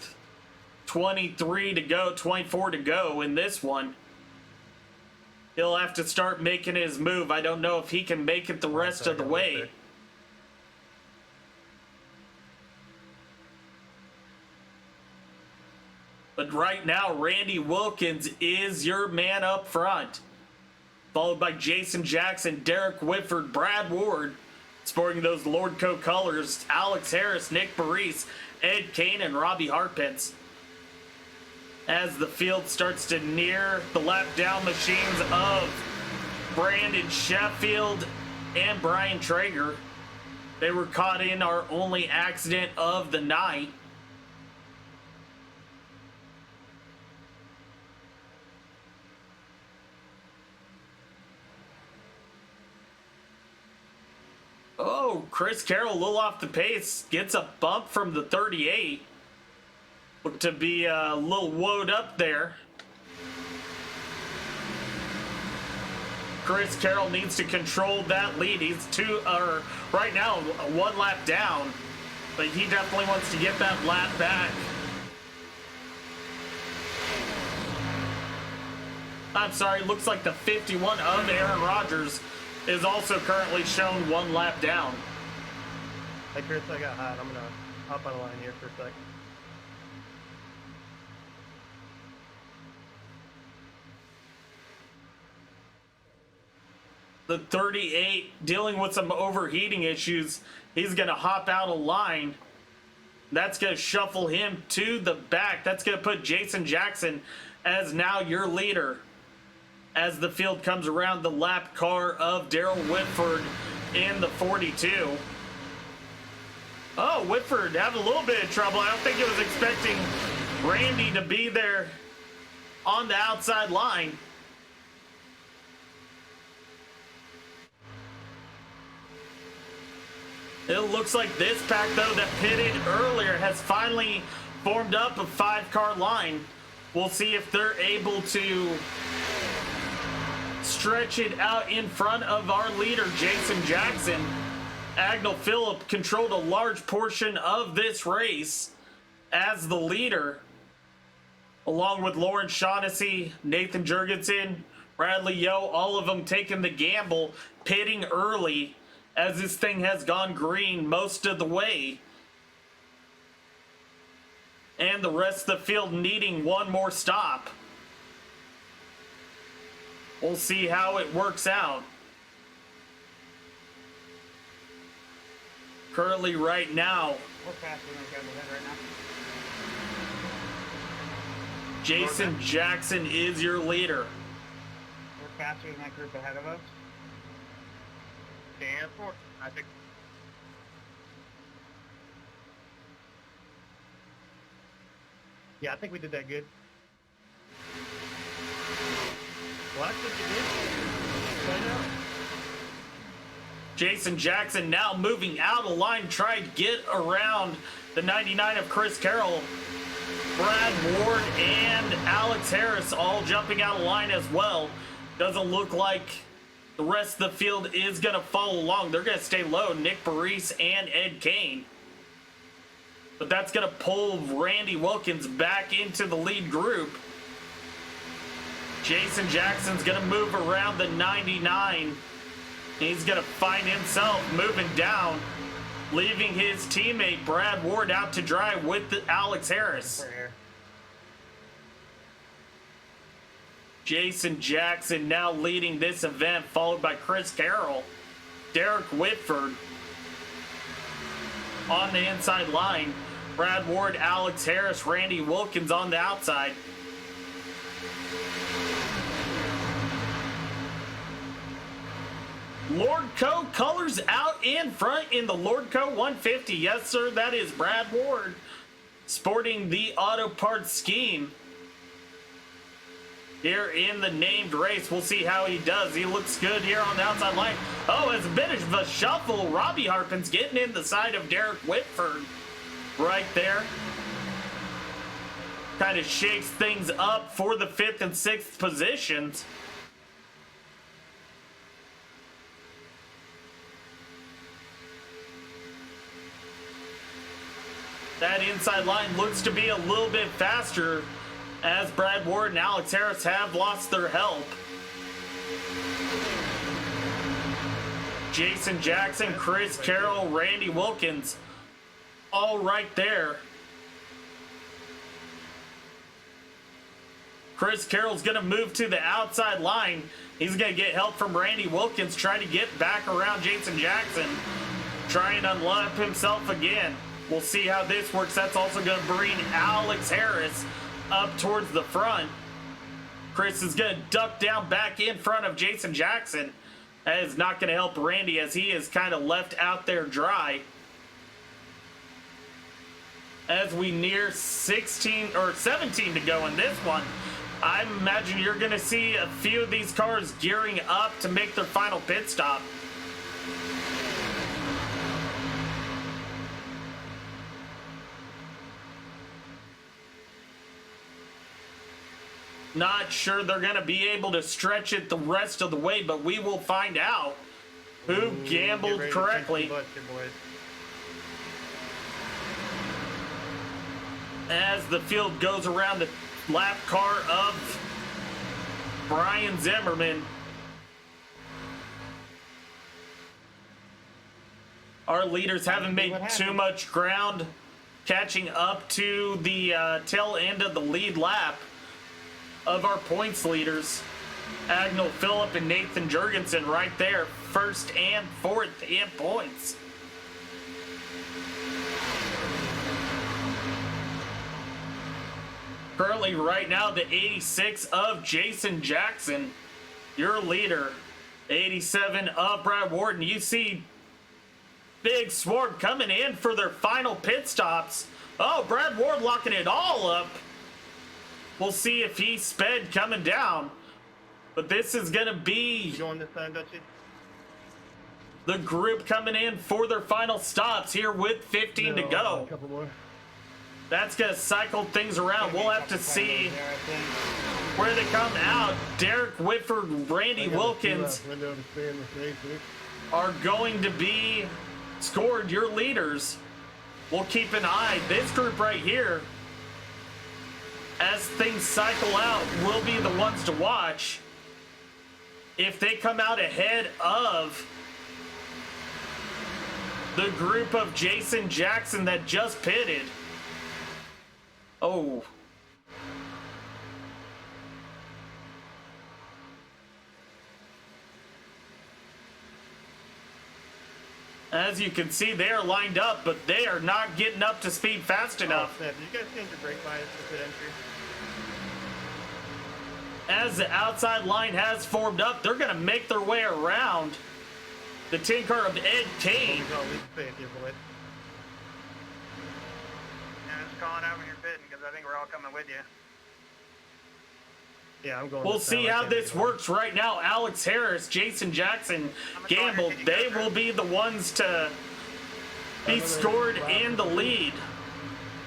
23 to go, 24 to go in this one. He'll have to start making his move. I don't know if he can make it the rest of the way. But right now, Randy Wilkins is your man up front, followed by Jason Jackson, Derek Whitford, Brad Ward, sporting those Lordco colors, Alex Harris, Nick Parise, Ed Kane, and Robbie Harpence. As the field starts to near the lap down machines of Brandon Sheffield and Brian Traeger. They were caught in our only accident of the night. Oh, Chris Carroll, a little off the pace, gets a bump from the 38. Look to be a little woed up there. Chris Carroll needs to control that lead. He's right now, one lap down, but he definitely wants to get that lap back. I'm sorry, looks like the 51 of Aaron Rodgers is also currently shown one lap down. Hey Chris, I got hot. I'm gonna hop on a line here for a sec. The 38 dealing with some overheating issues. He's gonna hop out of line. That's gonna shuffle him to the back. That's gonna put Jason Jackson as now your leader, as the field comes around the lap car of Daryl Whitford in the 42. Oh, Whitford having a little bit of trouble. I don't think it was expecting Randy to be there on the outside line. It looks like this pack, though, that pitted earlier has finally formed up a 5-car line. We'll see if they're able to stretch it out in front of our leader, Jason Jackson. Agnell Phillip controlled a large portion of this race as the leader, along with Lawrence Shaughnessy, Nathan Jurgensen, Bradley Yo, all of them taking the gamble, pitting early, as this thing has gone green most of the way. And the rest of the field needing one more stop. We'll see how it works out. Currently right now, We're faster than guys ahead right now. Jason Jackson is your leader. We're faster than that group ahead of us. And four. I think. Yeah, I think we did that good. Well, I think you did. Find out. Jason Jackson now moving out of line, trying to get around the 99 of Chris Carroll. Brad Ward and Alex Harris all jumping out of line as well. Doesn't look like the rest of the field is going to follow along. They're going to stay low. Nick Parise and Ed Kane. But that's going to pull Randy Wilkins back into the lead group. Jason Jackson's going to move around the 99. He's going to find himself moving down, leaving his teammate Brad Ward out to dry with Alex Harris. Right here. Jason Jackson now leading this event, followed by Chris Carroll. Derek Whitford on the inside line. Brad Ward, Alex Harris, Randy Wilkins on the outside. Lordco colors out in front in the Lordco 150. Yes, sir, that is Brad Ward sporting the auto parts scheme here in the named race. We'll see how he does. He looks good here on the outside line. Oh, it's a bit of a shuffle. Robbie Harpin's getting in the side of Derek Whitford right there. Kind of shakes things up for the 5th and 6th positions. That inside line looks to be a little bit faster as Brad Ward and Alex Harris have lost their help. Jason Jackson, Chris Carroll, Randy Wilkins, all right there. Chris Carroll's going to move to the outside line. He's going to get help from Randy Wilkins, trying to get back around Jason Jackson, trying to unlap himself again. We'll see how this works. That's also going to bring Alex Harris up towards the front. Chris is going to duck down back in front of Jason Jackson. That is not going to help Randy as he is kind of left out there dry. As we near 16 or 17 to go in this one, I imagine you're going to see a few of these cars gearing up to make their final pit stop. Not sure they're going to be able to stretch it the rest of the way, but we will find out who gambled correctly. As the field goes around the lap car of Brian Zimmerman. Our leaders haven't made too much ground catching up to the tail end of the lead lap of our points leaders. Agnell Phillip and Nathan Jurgensen right there, 1st and 4th in points. Currently right now the 86 of Jason Jackson, your leader. 87 of Brad Warden. You see Big Sword coming in for their final pit stops. Oh, Brad Ward locking it all up. We'll see if he sped coming down. But this is going to be You going this time, Dutchie? the group coming in for their final stops here with 15 to go. A couple more. That's going to cycle things around. We'll have to see where they come out. Derek Whitford, Randy Wilkins Window to stay in the safe. are going to be scored your leaders. We'll keep an eye. This group right here, as things cycle out, will be the ones to watch. If they come out ahead of the group of Jason Jackson that just pitted. Oh. As you can see, they are lined up, but they are not getting up to speed fast enough. Did you guys change your brake bias for pit entry? As the outside line has formed up, they're going to make their way around the 10 car of Ed Kane. Oh, we can say it here, boys. Yeah, just calling out when you're bidding because I think we're all coming with you. Yeah, I'm going. We'll this time. see I how can't this be going. works right now. Alex Harris, Jason Jackson, gambled. They will be the ones to be scored in the lead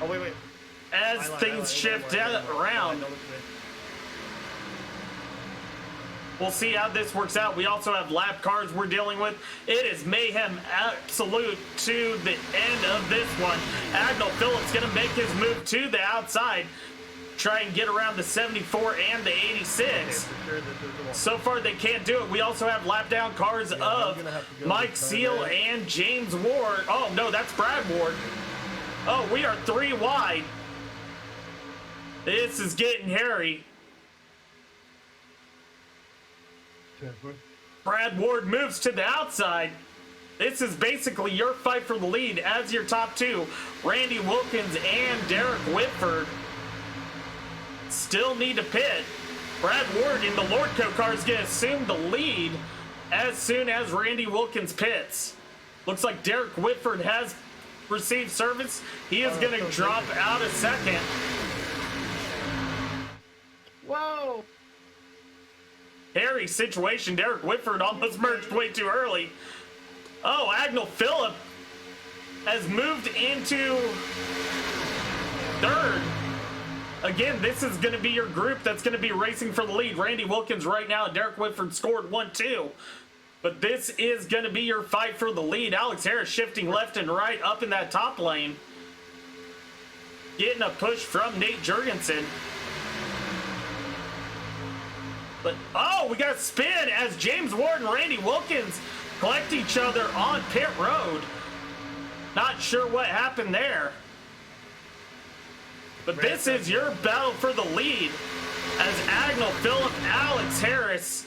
Oh, wait. as things shift around. We'll see how this works out. We also have lap cars we're dealing with. It is mayhem absolute to the end of this one. Agnell Phillips going to make his move to the outside, try and get around the 74 and the 86. So far they can't do it. We also have lap down cars of Mike Seal and James Ward. Oh no, that's Brad Ward. Oh, we are 3 wide. This is getting hairy. Brad Ward moves to the outside. This is basically your fight for the lead as your top two. Randy Wilkins and Derek Whitford still need to pit. Brad Ward in the Lordco car is going to assume the lead as soon as Randy Wilkins pits. Looks like Derek Whitford has received service. He is going to drop out a second. Whoa! Hairy situation. Derek Whitford almost merged way too early. Oh, Agnell Phillip has moved into third. Again, this is going to be your group that's going to be racing for the lead. Randy Wilkins right now, Derek Whitford scored 1-2. But this is going to be your fight for the lead. Alex Harris shifting left and right up in that top lane. Getting a push from Nate Jurgensen. But, oh, we got a spin as James Ward and Randy Wilkins collect each other on pit road. Not sure what happened there. But this is your battle for the lead as Agnell Phillip, Alex Harris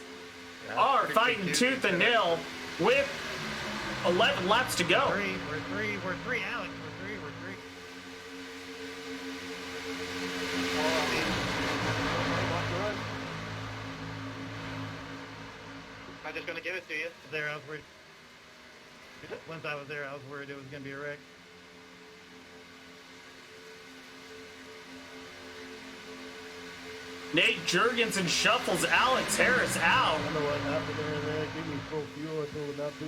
are fighting tooth and nail with 11 laps to go. We're three, Alex. We're three. I'm just gonna give it to you. There, I was worried. Once I was there, I was worried it was going to be a wreck. Nate Jurgensen shuffles Alex Harris out. I know what happened there, man. Give me full fuel. I told him not to.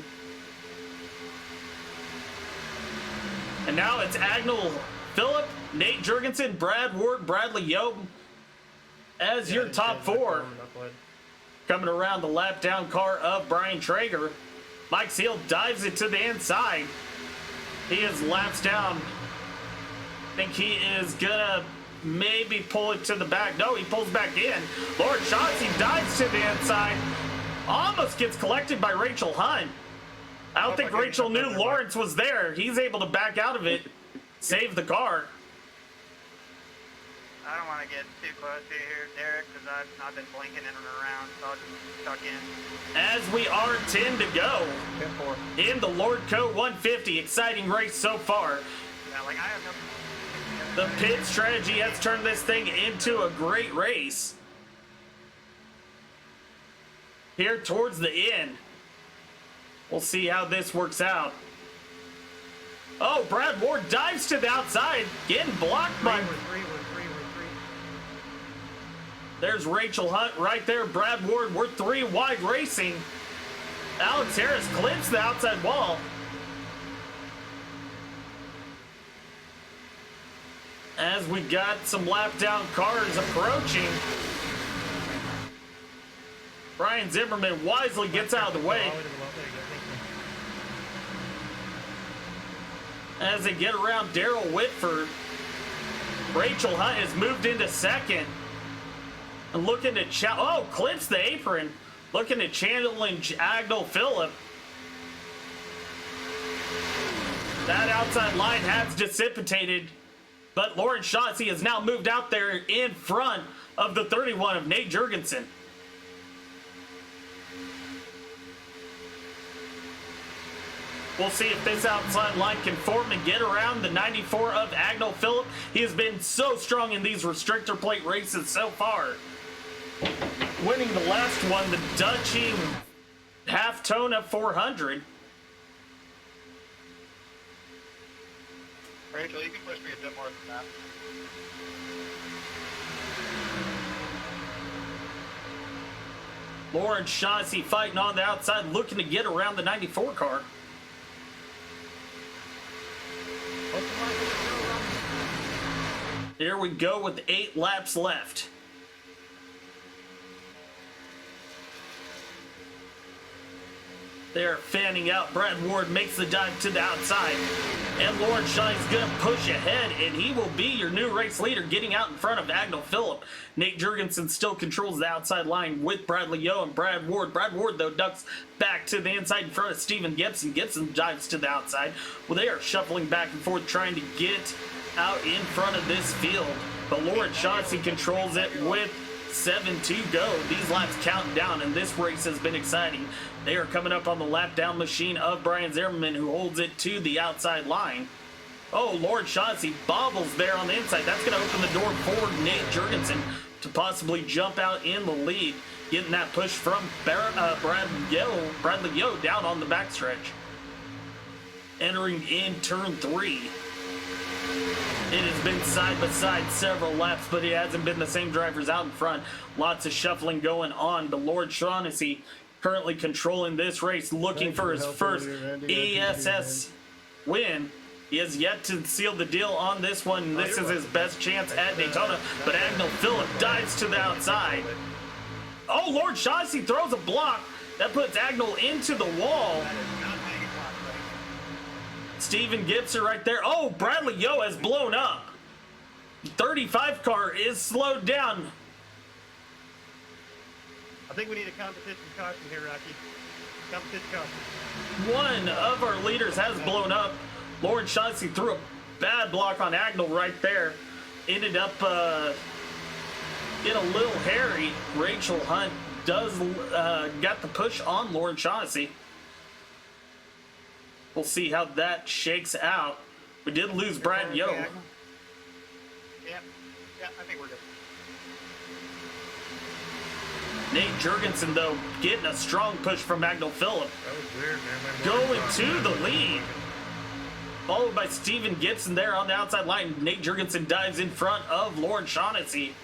And now it's Agnell Phillip, Nate Jurgensen, Brad Ward, Bradley Yobe as your top four. Coming around the lap down car of Brian Traeger. Mike Seal dives it to the inside. He is laps down. I think he is gonna maybe pull it to the back. No, he pulls back in. Lord Chauncey dives to the inside. Almost gets collected by Rachel Hunt. I don't think Rachel knew Lawrence was there. He's able to back out of it, save the car. I don't want to get too close to you here, Derek, because I've been blinking in and around, so I'll just tuck in. As we are 10 to go 10-4. in the Lordco 150. Exciting race so far. Yeah, like I have The pit strategy has turned this thing into a great race. Here towards the end. We'll see how this works out. Oh, Brad Ward dives to the outside, getting blocked by... We're three. There's Rachel Hunt right there. Brad Ward, we're three wide racing. Alex Harris clips the outside wall. As we got some lap down cars approaching. Brian Zimmerman wisely gets out of the way. As they get around Daryl Whitford, Rachel Hunt has moved into second. And looking to clips the apron. Looking to challenge Agnell Phillip. That outside line has dissipated. But Lawrence Shotzi has now moved out there in front of the 31 of Nate Jurgensen. We'll see if this outside line can form and get around the 94 of Agnell Phillip. He has been so strong in these restrictor plate races so far. Winning the last one, the Dutchy Daytona 400. Rachel, you can push me a bit more than that. Lawrence Shaughnessy fighting on the outside, looking to get around the 94 car. Here we go with 8 laps left. They're fanning out. Brad Ward makes the dive to the outside. And Lawrence Shine's going to push ahead, and he will be your new race leader, getting out in front of Agnell Phillip. Nate Jurgensen still controls the outside line with Bradley Yo and Brad Ward. Brad Ward, though, ducks back to the inside in front of Steven Gibson. Gibson dives to the outside. Well, they are shuffling back and forth, trying to get out in front of this field. But Lawrence Shaughnessy controls it with 7 to go. These laps count down, and this race has been exciting. They are coming up on the lap down machine of Brian Zimmerman, who holds it to the outside line. Oh, Lord Shaughnessy bobbles there on the inside. That's going to open the door for Nate Jurgensen to possibly jump out in the lead, getting that push from Bradley Yo down on the backstretch. Entering in turn 3. It has been side by side several laps, but it hasn't been the same drivers out in front. Lots of shuffling going on. But Lord Shaughnessy currently controlling this race, looking for his first ESS win. He has yet to seal the deal on this one. This is his best chance at Daytona, but Agnell Phillip dives to the outside. Oh, Lord Shaughnessy throws a block. That puts Agnell into the wall. Steven Gibson right there. Oh, Bradley Yo has blown up. 35 car is slowed down. I think we need a competition caution here, Rocky. Competition caution. One of our leaders has blown up. Lord Shaughnessy threw a bad block on Agnell right there. Ended up in a little hairy. Rachel Hunt does got the push on Lord Shaughnessy. We'll see how that shakes out. We did lose Brad Yo. Yeah, I think we're good. Nate Jurgensen, though, getting a strong push from Agnell Phillip. That was weird, man. Going to the lead. Followed by Steven Gibson there on the outside line. Nate Jurgensen dives in front of Lord Shaughnessy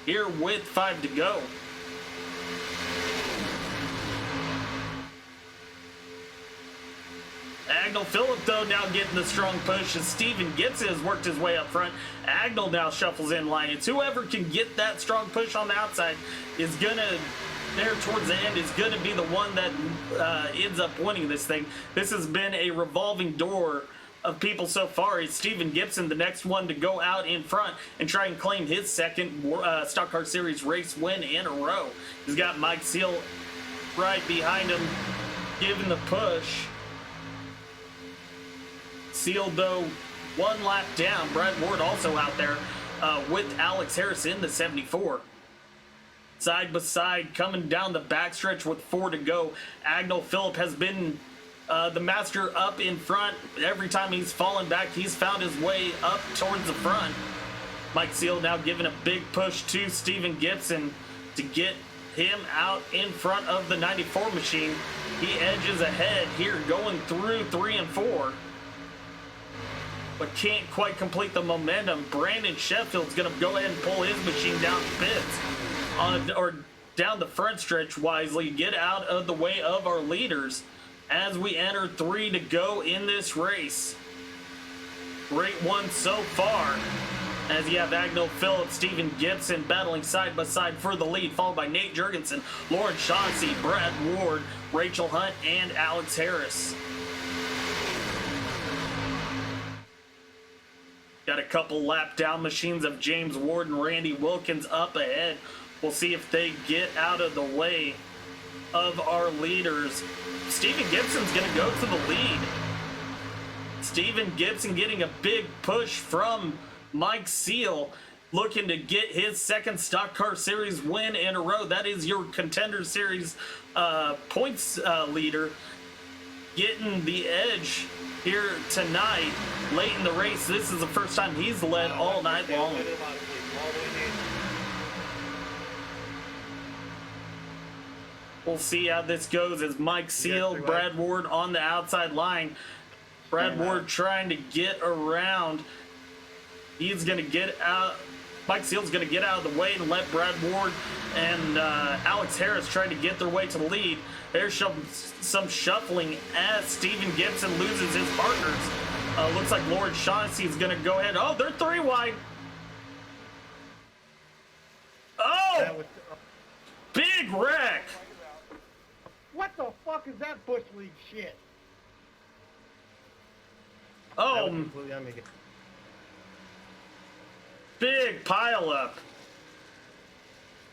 here with 5 to go. Agnell Phillip, though, now getting the strong push as Steven Gibson has worked his way up front. Agnell now shuffles in line. It's whoever can get that strong push on the outside is going to, there towards the end, is going to be the one that ends up winning this thing. This has been a revolving door of people so far. Is Steven Gibson the next one to go out in front and try and claim his second Stock Car Series race win in a row? He's got Mike Seal right behind him, giving the push. Seal, though, one lap down. Brad Ward also out there with Alex Harris in the 74. Side by side, coming down the backstretch with 4 to go. Agnell Phillip has been the master up in front. Every time he's fallen back, he's found his way up towards the front. Mike Seal now giving a big push to Steven Gibson to get him out in front of the 94 machine. He edges ahead here, going through 3 and 4. But can't quite complete the momentum. Brandon Sheffield's going to go ahead and pull his machine down the pits, or down the front stretch wisely, get out of the way of our leaders as we enter 3 to go in this race. Great one so far, as you have Agnell Phillip, Steven Gibson battling side by side for the lead, followed by Nate Jurgensen, Lord Shaughnessy, Brad Ward, Rachel Hunt, and Alex Harris. Got a couple lap down machines of James Ward and Randy Wilkins up ahead. We'll see if they get out of the way of our leaders. Steven Gibson's going to go to the lead. Steven Gibson getting a big push from Mike Seal, looking to get his second Stock Car Series win in a row. That is your Contender Series points leader, getting the edge here tonight, late in the race. This is the first time he's led all night long. We'll see how this goes as Mike Seal, Brad Ward on the outside line. Brad Ward trying to get around. He's going to get out. Mike Seal's going to get out of the way and let Brad Ward and Alex Harris try to get their way to the lead. There's some shuffling as Steven Gibson loses his partners. Looks like Lord Shaughnessy is going to go ahead. Oh, they're 3 wide. Oh! Big wreck! What the fuck is that Bush League shit? Oh, Completely on me. big pileup.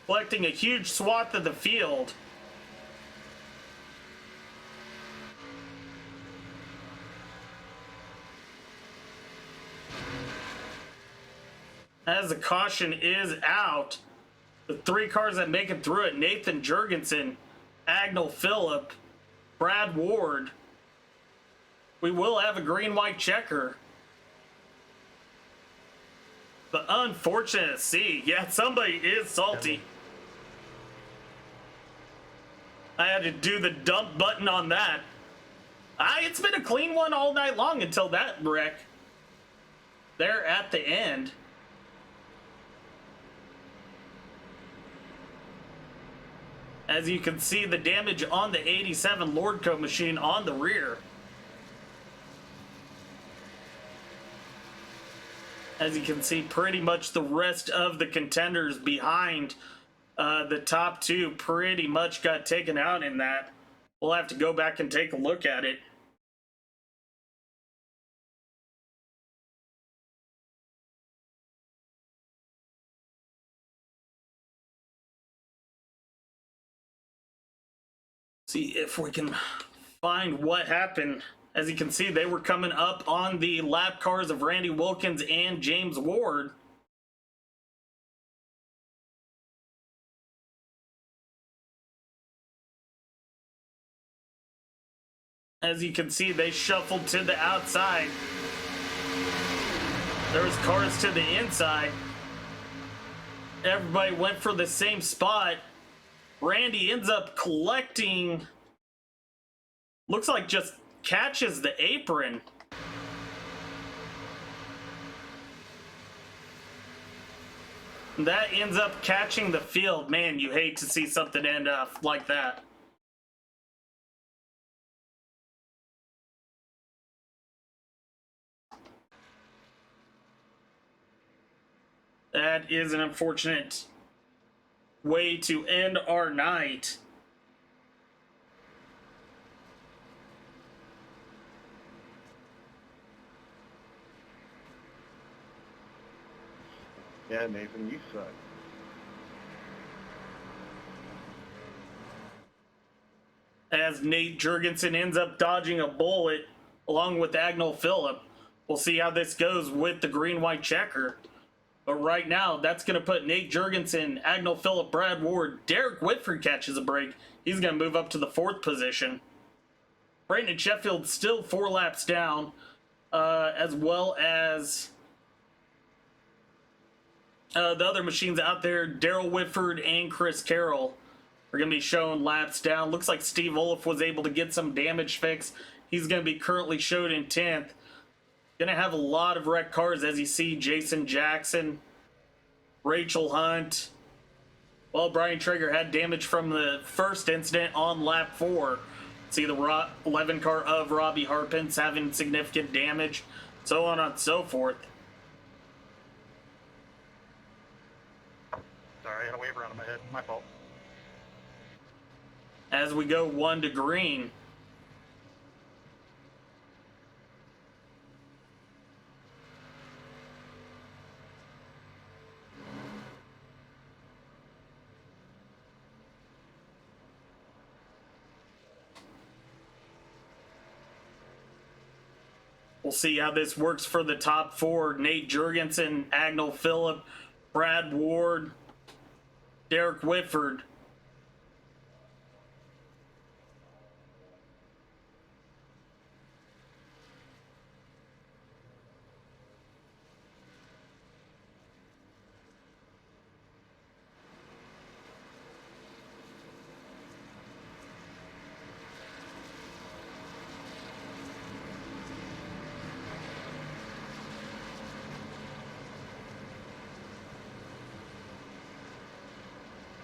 Collecting a huge swath of the field. As the caution is out, The 3 cars that make it through it: Nathan Jurgensen, Agnell Phillip, Brad Ward. We will have a green-white checker. But unfortunate to see. Yeah, somebody is salty. I had to do the dump button on that. It's been a clean one all night long until that wreck there at the end. As you can see, the damage on the 87 Lordco machine on the rear. As you can see, pretty much the rest of the contenders behind the top 2 pretty much got taken out in that. We'll have to go back and take a look at it. See if we can find what happened. As you can see, they were coming up on the lap cars of Randy Wilkins and James Ward. As you can see, they shuffled to the outside. There was cars to the inside. Everybody went for the same spot. Randy ends up collecting, looks like just catches the apron. That ends up catching the field. Man, you hate to see something end up like that. That is an unfortunate way to end our night. Yeah, Nathan, you suck. As Nate Jurgensen ends up dodging a bullet along with Agnell Phillip. We'll see how this goes with the green-white checker. But right now, that's going to put Nate Jurgensen, Agnell Phillip, Brad Ward. Derek Whitford catches a break. He's going to move up to the 4th position. Brayton Sheffield still 4 laps down, as well as the other machines out there. Daryl Whitford and Chris Carroll are going to be showing laps down. Looks like Steve Olaf was able to get some damage fixed. He's going to be currently showed in 10th. Going to have a lot of wrecked cars, as you see Jason Jackson, Rachel Hunt. Well, Brian Traeger had damage from the first incident on lap 4. See the 11 car of Robbie Harpins having significant damage, so on and so forth. Sorry, I had a wave around in my head. My fault. As we go 1 to green. We'll see how this works for the top 4. Nate Jurgensen, Agnell Phillip, Brad Ward, Derek Whitford.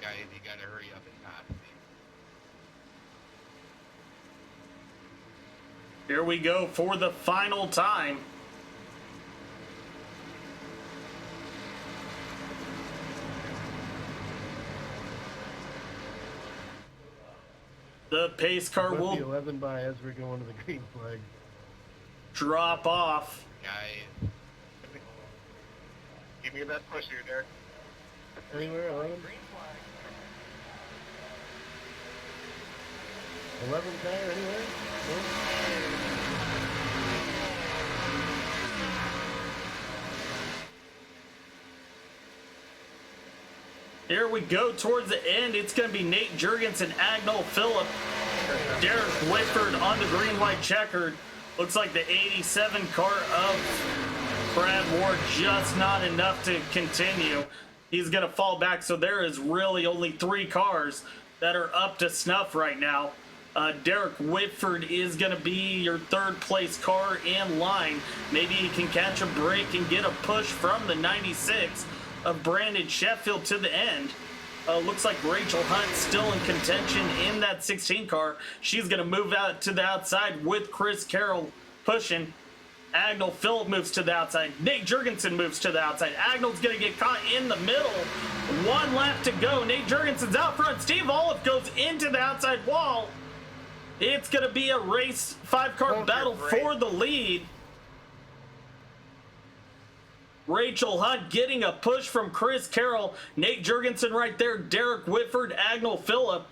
Guys, you gotta hurry up and pass me. Here we go for the final time. The pace car Must be will 11 by as we're going to the green flag. drop off. Guys, Give me your best push here, Derek. Anywhere, 11? 11 tire anywhere? Here we go towards the end. It's going to be Nate Jurgensen, Agnell Phillip, Derek Whitford on the green-white checkered. Looks like the 87 car of Brad Ward just not enough to continue. He's going to fall back, so there is really only 3 cars that are up to snuff right now. Derek Whitford is going to be your 3rd place car in line. Maybe he can catch a break and get a push from the 96 of Brandon Sheffield to the end. Looks like Rachel Hunt still in contention in that 16 car. She's going to move out to the outside with Chris Carroll pushing. Agnell Phillip moves to the outside. Nate Jurgensen moves to the outside. Agnell's going to get caught in the middle. 1 lap to go. Nate Jurgensen's out front. Steve Olive goes into the outside wall. It's going to be a race 5-car battle for the lead. Rachel Hunt getting a push from Chris Carroll. Nate Jurgensen right there. Derek Whitford, Agnell Phillip.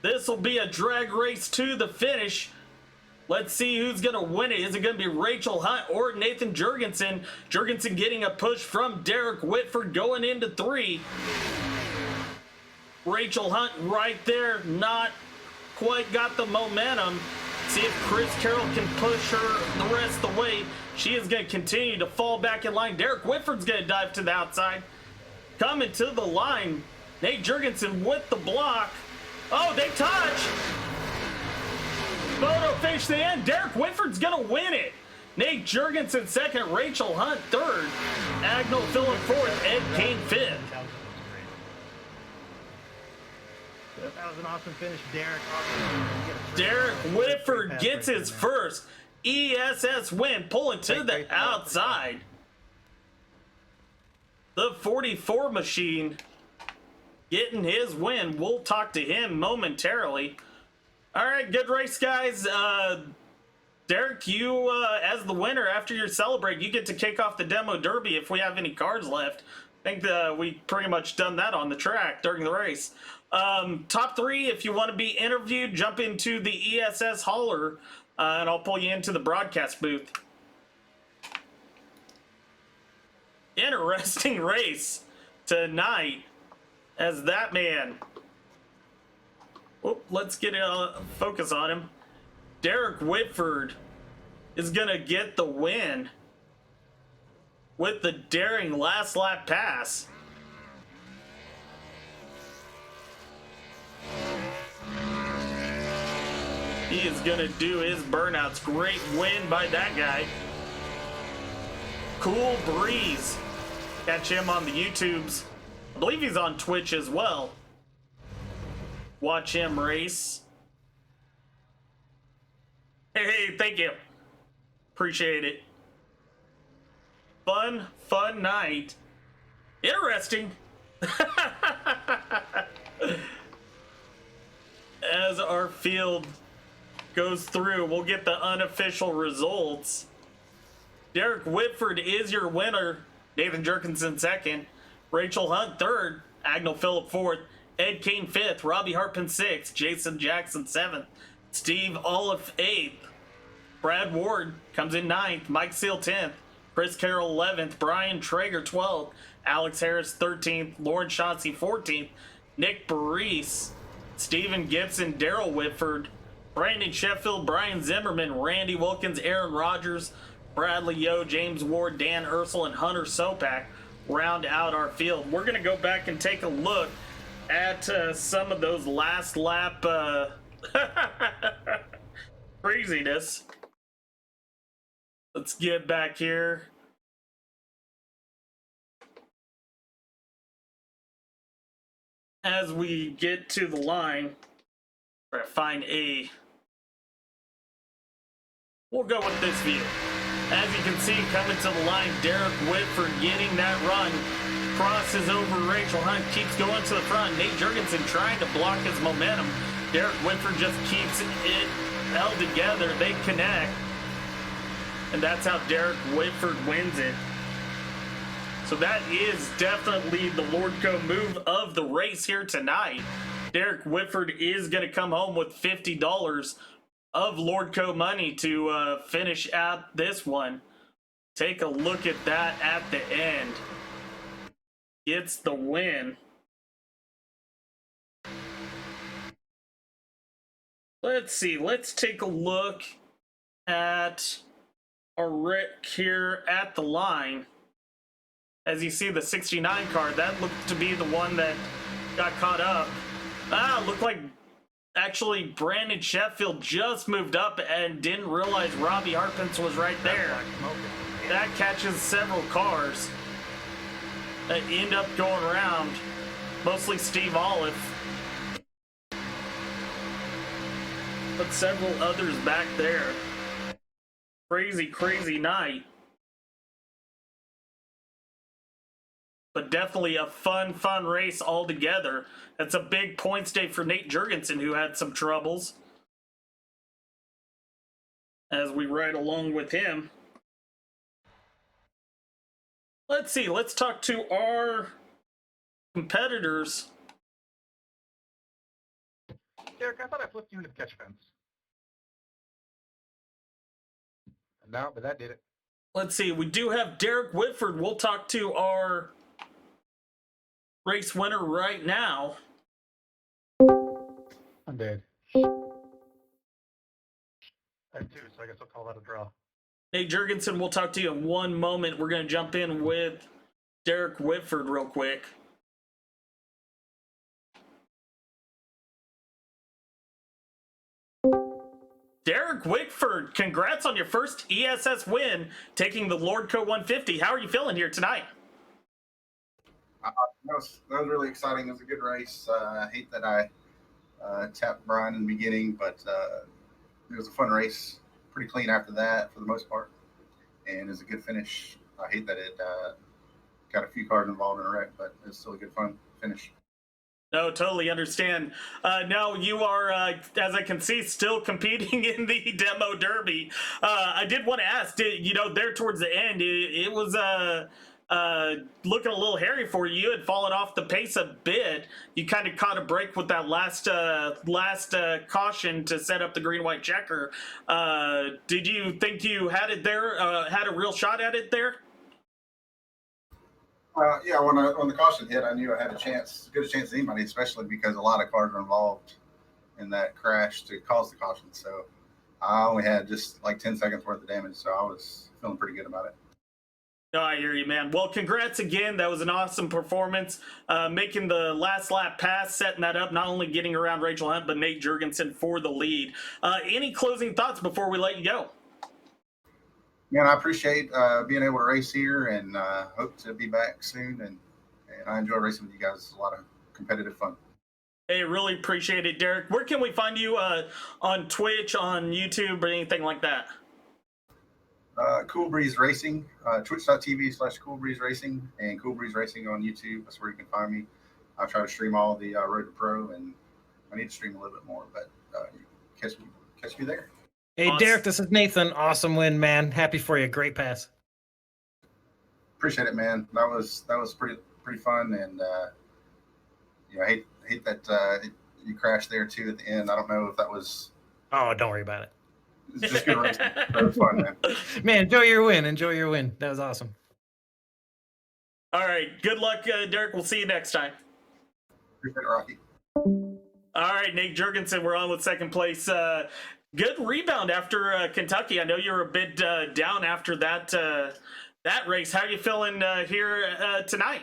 This will be a drag race to the finish. Let's see who's going to win it. Is it going to be Rachel Hunt or Nathan Jurgensen? Jurgensen getting a push from Derek Whitford going into 3. Rachel Hunt right there, not quite got the momentum. See if Chris Carroll can push her the rest of the way. She is going to continue to fall back in line. Derek Whitford's going to dive to the outside. Coming to the line. Nate Jurgensen with the block. Oh, they touch. Photo finish the end. Derek Whitford's going to win it. Nate Jurgensen 2nd. Rachel Hunt 3rd. Agnell Phillip 4th. Ed Kane 5th. That was an awesome finish, Derek. Derek Whitford gets his first ESS win, pulling to the outside. The 44 machine getting his win. We'll talk to him momentarily. All right, good race, guys. Derek, you, as the winner, after you celebrate, you get to kick off the demo derby if we have any cars left. I think we pretty much done that on the track during the race. Top 3, if you want to be interviewed, jump into the ESS hauler, and I'll pull you into the broadcast booth. Interesting race tonight as that man. Oh, let's get a focus on him. Derek Whitford is going to get the win with the daring last lap pass. He is going to do his burnouts. Great win by that guy. Cool Breeze. Catch him on the YouTubes. I believe he's on Twitch as well. Watch him race. Hey, thank you. Appreciate it. Fun night. Interesting. As our field goes through, we'll get the unofficial results. Derek Whitford is your winner. Nathan Jurgensen 2nd. Rachel Hunt 3rd. Agnell Phillip 4th. Ed Kane 5th. Robbie Harpin 6th. Jason Jackson 7th. Steve Olive 8th. Brad Ward comes in 9th. Mike Seal 10th. Chris Carroll 11th. Brian Traeger 12th. Alex Harris 13th. Lauren Chauncey 14th. Nick Barise. Steven Gibson. Daryl Whitford. Brandon Sheffield. Brian Zimmerman. Randy Wilkins. Aaron Rodgers. Bradley Yo. James Ward. Dan Ursel. And Hunter Sopak round out our field. We're going to go back and take a look at some of those last lap craziness. Let's get back here. As we get to the line, try to find a... We'll go with this view. As you can see, coming to the line, Derek Whitford getting that run. Crosses over Rachel Hunt, keeps going to the front. Nate Jurgensen trying to block his momentum. Derek Whitford just keeps it held together. They connect. And that's how Derek Whitford wins it. So that is definitely the Lordco move of the race here tonight. Derek Whitford is going to come home with $50 of Lordco money to finish out this one. Take a look at that at the end. Gets the win. Let's see. Let's take a look at our wreck here at the line. As you see, the 69 car, that looked to be the one that got caught up. Looked like actually Brandon Sheffield just moved up and didn't realize Robbie Harpins was right there. That catches several cars that end up going around, mostly Steve Olive, but several others back there. Crazy, crazy night. But definitely a fun race altogether. That's a big points day for Nate Jurgensen, who had some troubles, as we ride along with him. Let's see. Let's talk to our competitors. Derek, I thought I flipped you into the catch fence. No, but that did it. Let's see. We do have Derek Whitford. We'll talk to our race winner right now. I'm dead. I have 2, so I guess I'll call that a draw. Nate Jurgensen, we'll talk to you in one moment. We're going to jump in with Derek Whitford real quick. Derek Whitford, congrats on your first ESS win, taking the Lordco 150. How are you feeling here tonight? That was really exciting. It was a good race. I hate that I tapped Brian in the beginning, but it was a fun race. Pretty clean after that for the most part, and it was a good finish. I hate that it got a few cars involved in a wreck, but it was still a good fun finish. No, totally understand. Now you are, as I can see, still competing in the demo derby. I did want to ask, there towards the end, it was looking a little hairy for you. You had fallen off the pace a bit. You kind of caught a break with that last caution to set up the green-white checker. Did you think you had it there, had a real shot at it there? Yeah, when the caution hit, I knew I had a chance, as good a chance as anybody, especially because a lot of cars were involved in that crash to cause the caution. So I only had just like 10 seconds worth of damage, so I was feeling pretty good about it. No, I hear you, man. Well, congrats again. That was an awesome performance. Making the last lap pass, setting that up, not only getting around Rachel Hunt, but Nate Jurgensen for the lead. Any closing thoughts before we let you go? Man, I appreciate being able to race here, and hope to be back soon. And I enjoy racing with you guys. It's a lot of competitive fun. Hey, really appreciate it, Derek. Where can we find you on Twitch, on YouTube, or anything like that? Cool Breeze Racing, twitch.tv/Cool Breeze Racing, and Cool Breeze Racing on YouTube. That's where you can find me. I try to stream all the Road to Pro, and I need to stream a little bit more, but you catch me there. Hey, Awesome. Derek, this is Nathan. Awesome win, man. Happy for you. Great pass. Appreciate it, man. That was pretty fun, and I hate that you crashed there too at the end. I don't know if that was. Oh, don't worry about it. It's just good racing. That was fun, man. Man, enjoy your win. Enjoy your win. That was awesome. All right. Good luck, Derek. We'll see you next time. Appreciate it, Rocky. All right, Nate Jurgensen, we're on with second place. Good rebound after Kentucky. I know you were a bit down after that race. How are you feeling here tonight?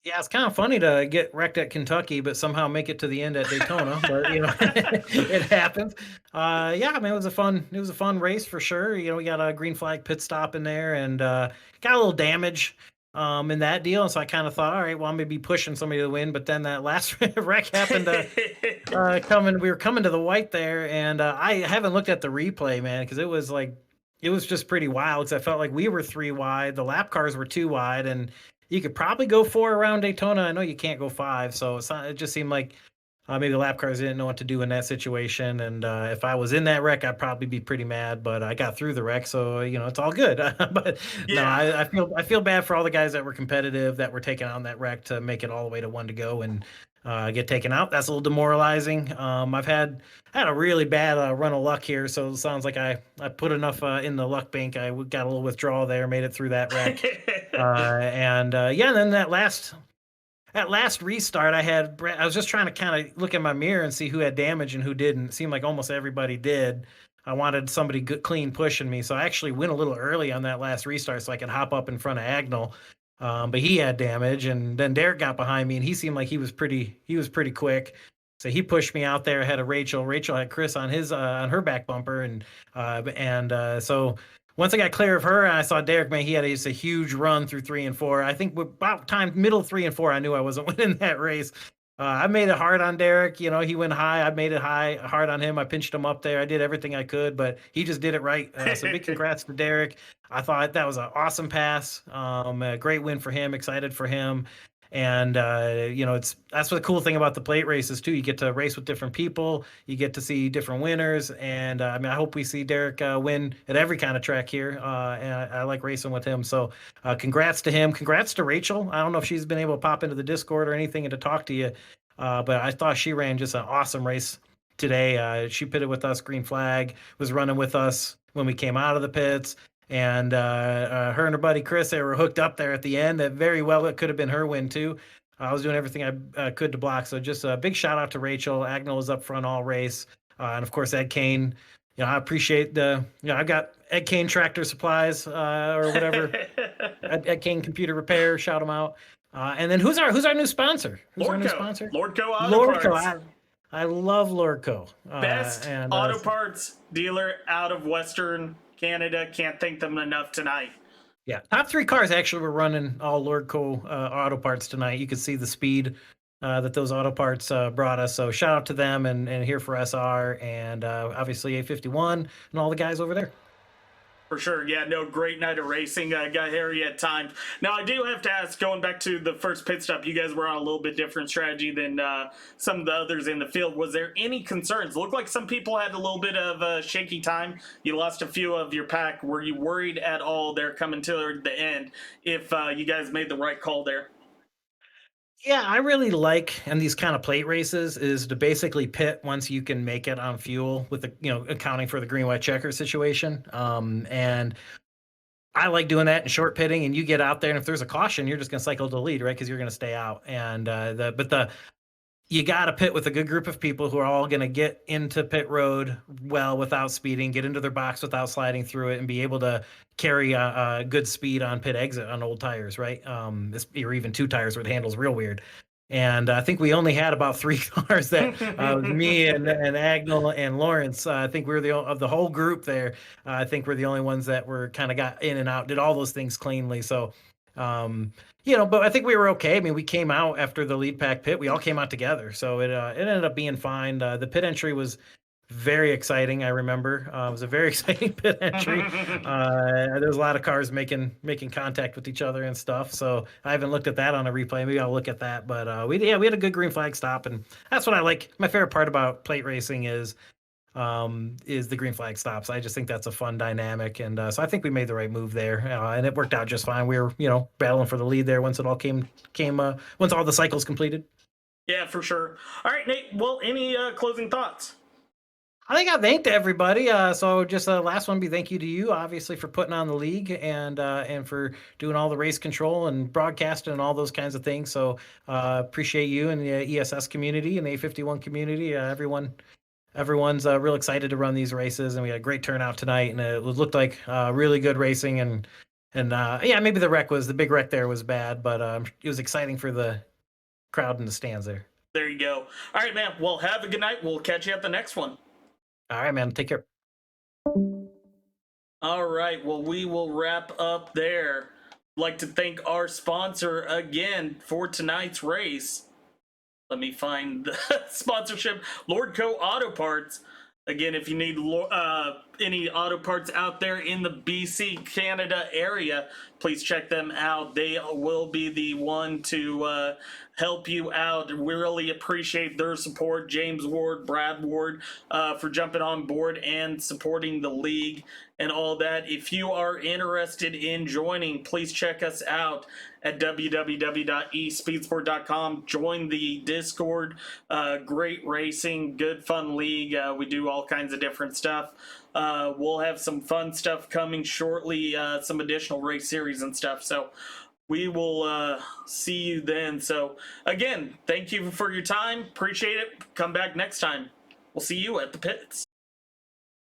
Yeah, it's kind of funny to get wrecked at Kentucky, but somehow make it to the end at Daytona. But it happens. Yeah, I mean, it was a fun race for sure. We got a green flag pit stop in there, and got a little damage in that deal. And so I kind of thought, all right, well, I'm gonna be pushing somebody to win. But then that last wreck happened to we were coming to the white there, and I haven't looked at the replay, man, because it was just pretty wild. Because I felt like we were 3 wide, the lap cars were 2 wide, and you could probably go 4 around Daytona. I know you can't go 5, so it just seemed like maybe the lap cars didn't know what to do in that situation. And if I was in that wreck, I'd probably be pretty mad. But I got through the wreck, so it's all good. But Yeah. no, I feel bad for all the guys that were competitive, that were taken out in that wreck to make it all the way to 1 to go and get taken out. That's a little demoralizing. I had a really bad run of luck here, so it sounds like I put enough in the luck bank. I got a little withdrawal there, made it through that wreck. And then that last at last restart, I was just trying to kind of look in my mirror and see who had damage and who didn't. It seemed like almost everybody did. I wanted somebody good, clean pushing me, so I actually went a little early on that last restart so I could hop up in front of Agnell. But he had damage, and then Derek got behind me, and he seemed like he was pretty quick. So he pushed me out there ahead of Rachel. Rachel had Chris on his on her back bumper, so once I got clear of her, I saw Derek. Man, he had just a huge run through 3 and 4. I think about time middle 3 and 4, I knew I wasn't winning that race. I made it hard on Derek. You know, he went high. I made it hard on him. I pinched him up there. I did everything I could, but he just did it right. So big congrats to Derek. I thought that was an awesome pass. A great win for him. Excited for him. And that's what the cool thing about the plate races too. You get to race with different people. You get to see different winners. And I hope we see Derek win at every kind of track here. And I like racing with him. So congrats to him. Congrats to Rachel. I don't know if she's been able to pop into the Discord or anything and to talk to you. But I thought she ran just an awesome race today. She pitted with us, green flag, was running with us when we came out of the pits. And her and her buddy Chris, they were hooked up there at the end. That very well, it could have been her win too. I was doing everything I could to block. So just a big shout out to Rachel. Agnell was up front all race. And of course, Ed Kane. I appreciate I've got Ed Kane Tractor Supplies or whatever. Ed Kane Computer Repair, shout him out. And then who's our new sponsor? Who's our new sponsor? Lordco Auto Parts. I love Lordco. Best auto parts dealer out of Western Canada. Can't thank them enough tonight. Yeah, top 3 cars actually were running all Lordco auto parts tonight. You could see the speed that those auto parts brought us. So shout out to them and here for SR and obviously A51 and all the guys over there. For sure. Yeah, no, great night of racing. Got hairy at times. Now, I do have to ask, going back to the first pit stop, you guys were on a little bit different strategy than some of the others in the field. Was there any concerns? It looked like some people had a little bit of a shaky time. You lost a few of your pack. Were you worried at all there coming to the end if you guys made the right call there? Yeah, I really like in these kind of plate races is to basically pit once you can make it on fuel with the accounting for the green white checker situation. And I like doing that in short pitting, and you get out there, and if there's a caution, you're just gonna cycle to the lead, right? Because you're gonna stay out. And you got to pit with a good group of people who are all going to get into pit road well without speeding, get into their box without sliding through it, and be able to carry a good speed on pit exit on old tires, right? Or even 2 tires where the handle's real weird. And I think we only had about 3 cars that me and Agnell and Lawrence. I think we were of the whole group there. I think we're the only ones that were kind of got in and out, did all those things cleanly. So, but I think we were okay. I mean, we came out after the lead pack pit. We all came out together, so it ended up being fine. The pit entry was very exciting. I remember it was a very exciting pit entry. There was a lot of cars making contact with each other and stuff. So I haven't looked at that on a replay. Maybe I'll look at that. But we had a good green flag stop, and that's what I like. My favorite part about plate racing is the green flag stops. I just think that's a fun dynamic, and so I think we made the right move there, and it worked out just fine. We were battling for the lead there once it all came once all the cycles completed. Yeah, for sure. All right, Nate, well, any closing thoughts? I think I thanked everybody. So just last one be thank you to you, obviously, for putting on the league and for doing all the race control and broadcasting and all those kinds of things. So appreciate you and the ESS community and the A51 community. Everyone's real excited to run these races, and we had a great turnout tonight, and it looked like really good racing. And maybe the big wreck there was bad, but it was exciting for the crowd in the stands there. There you go. All right, man. Well, have a good night. We'll catch you at the next one. All right, man. Take care. All right. Well, we will wrap up there. I'd like to thank our sponsor again for tonight's race. Let me find the sponsorship. Lordco Auto Parts. Again, if you need any auto parts out there in the BC, Canada area, please check them out. They will be the one to help you out. We really appreciate their support. James Ward, Brad Ward, for jumping on board and supporting the league and all that. If you are interested in joining, please check us out at www.espeedsport.com. Join the Discord. Great racing, good fun league. We do all kinds of different stuff. We'll have some fun stuff coming shortly, some additional race series and stuff. So we will see you then. So again, thank you for your time. Appreciate it. Come back next time. We'll see you at the pits.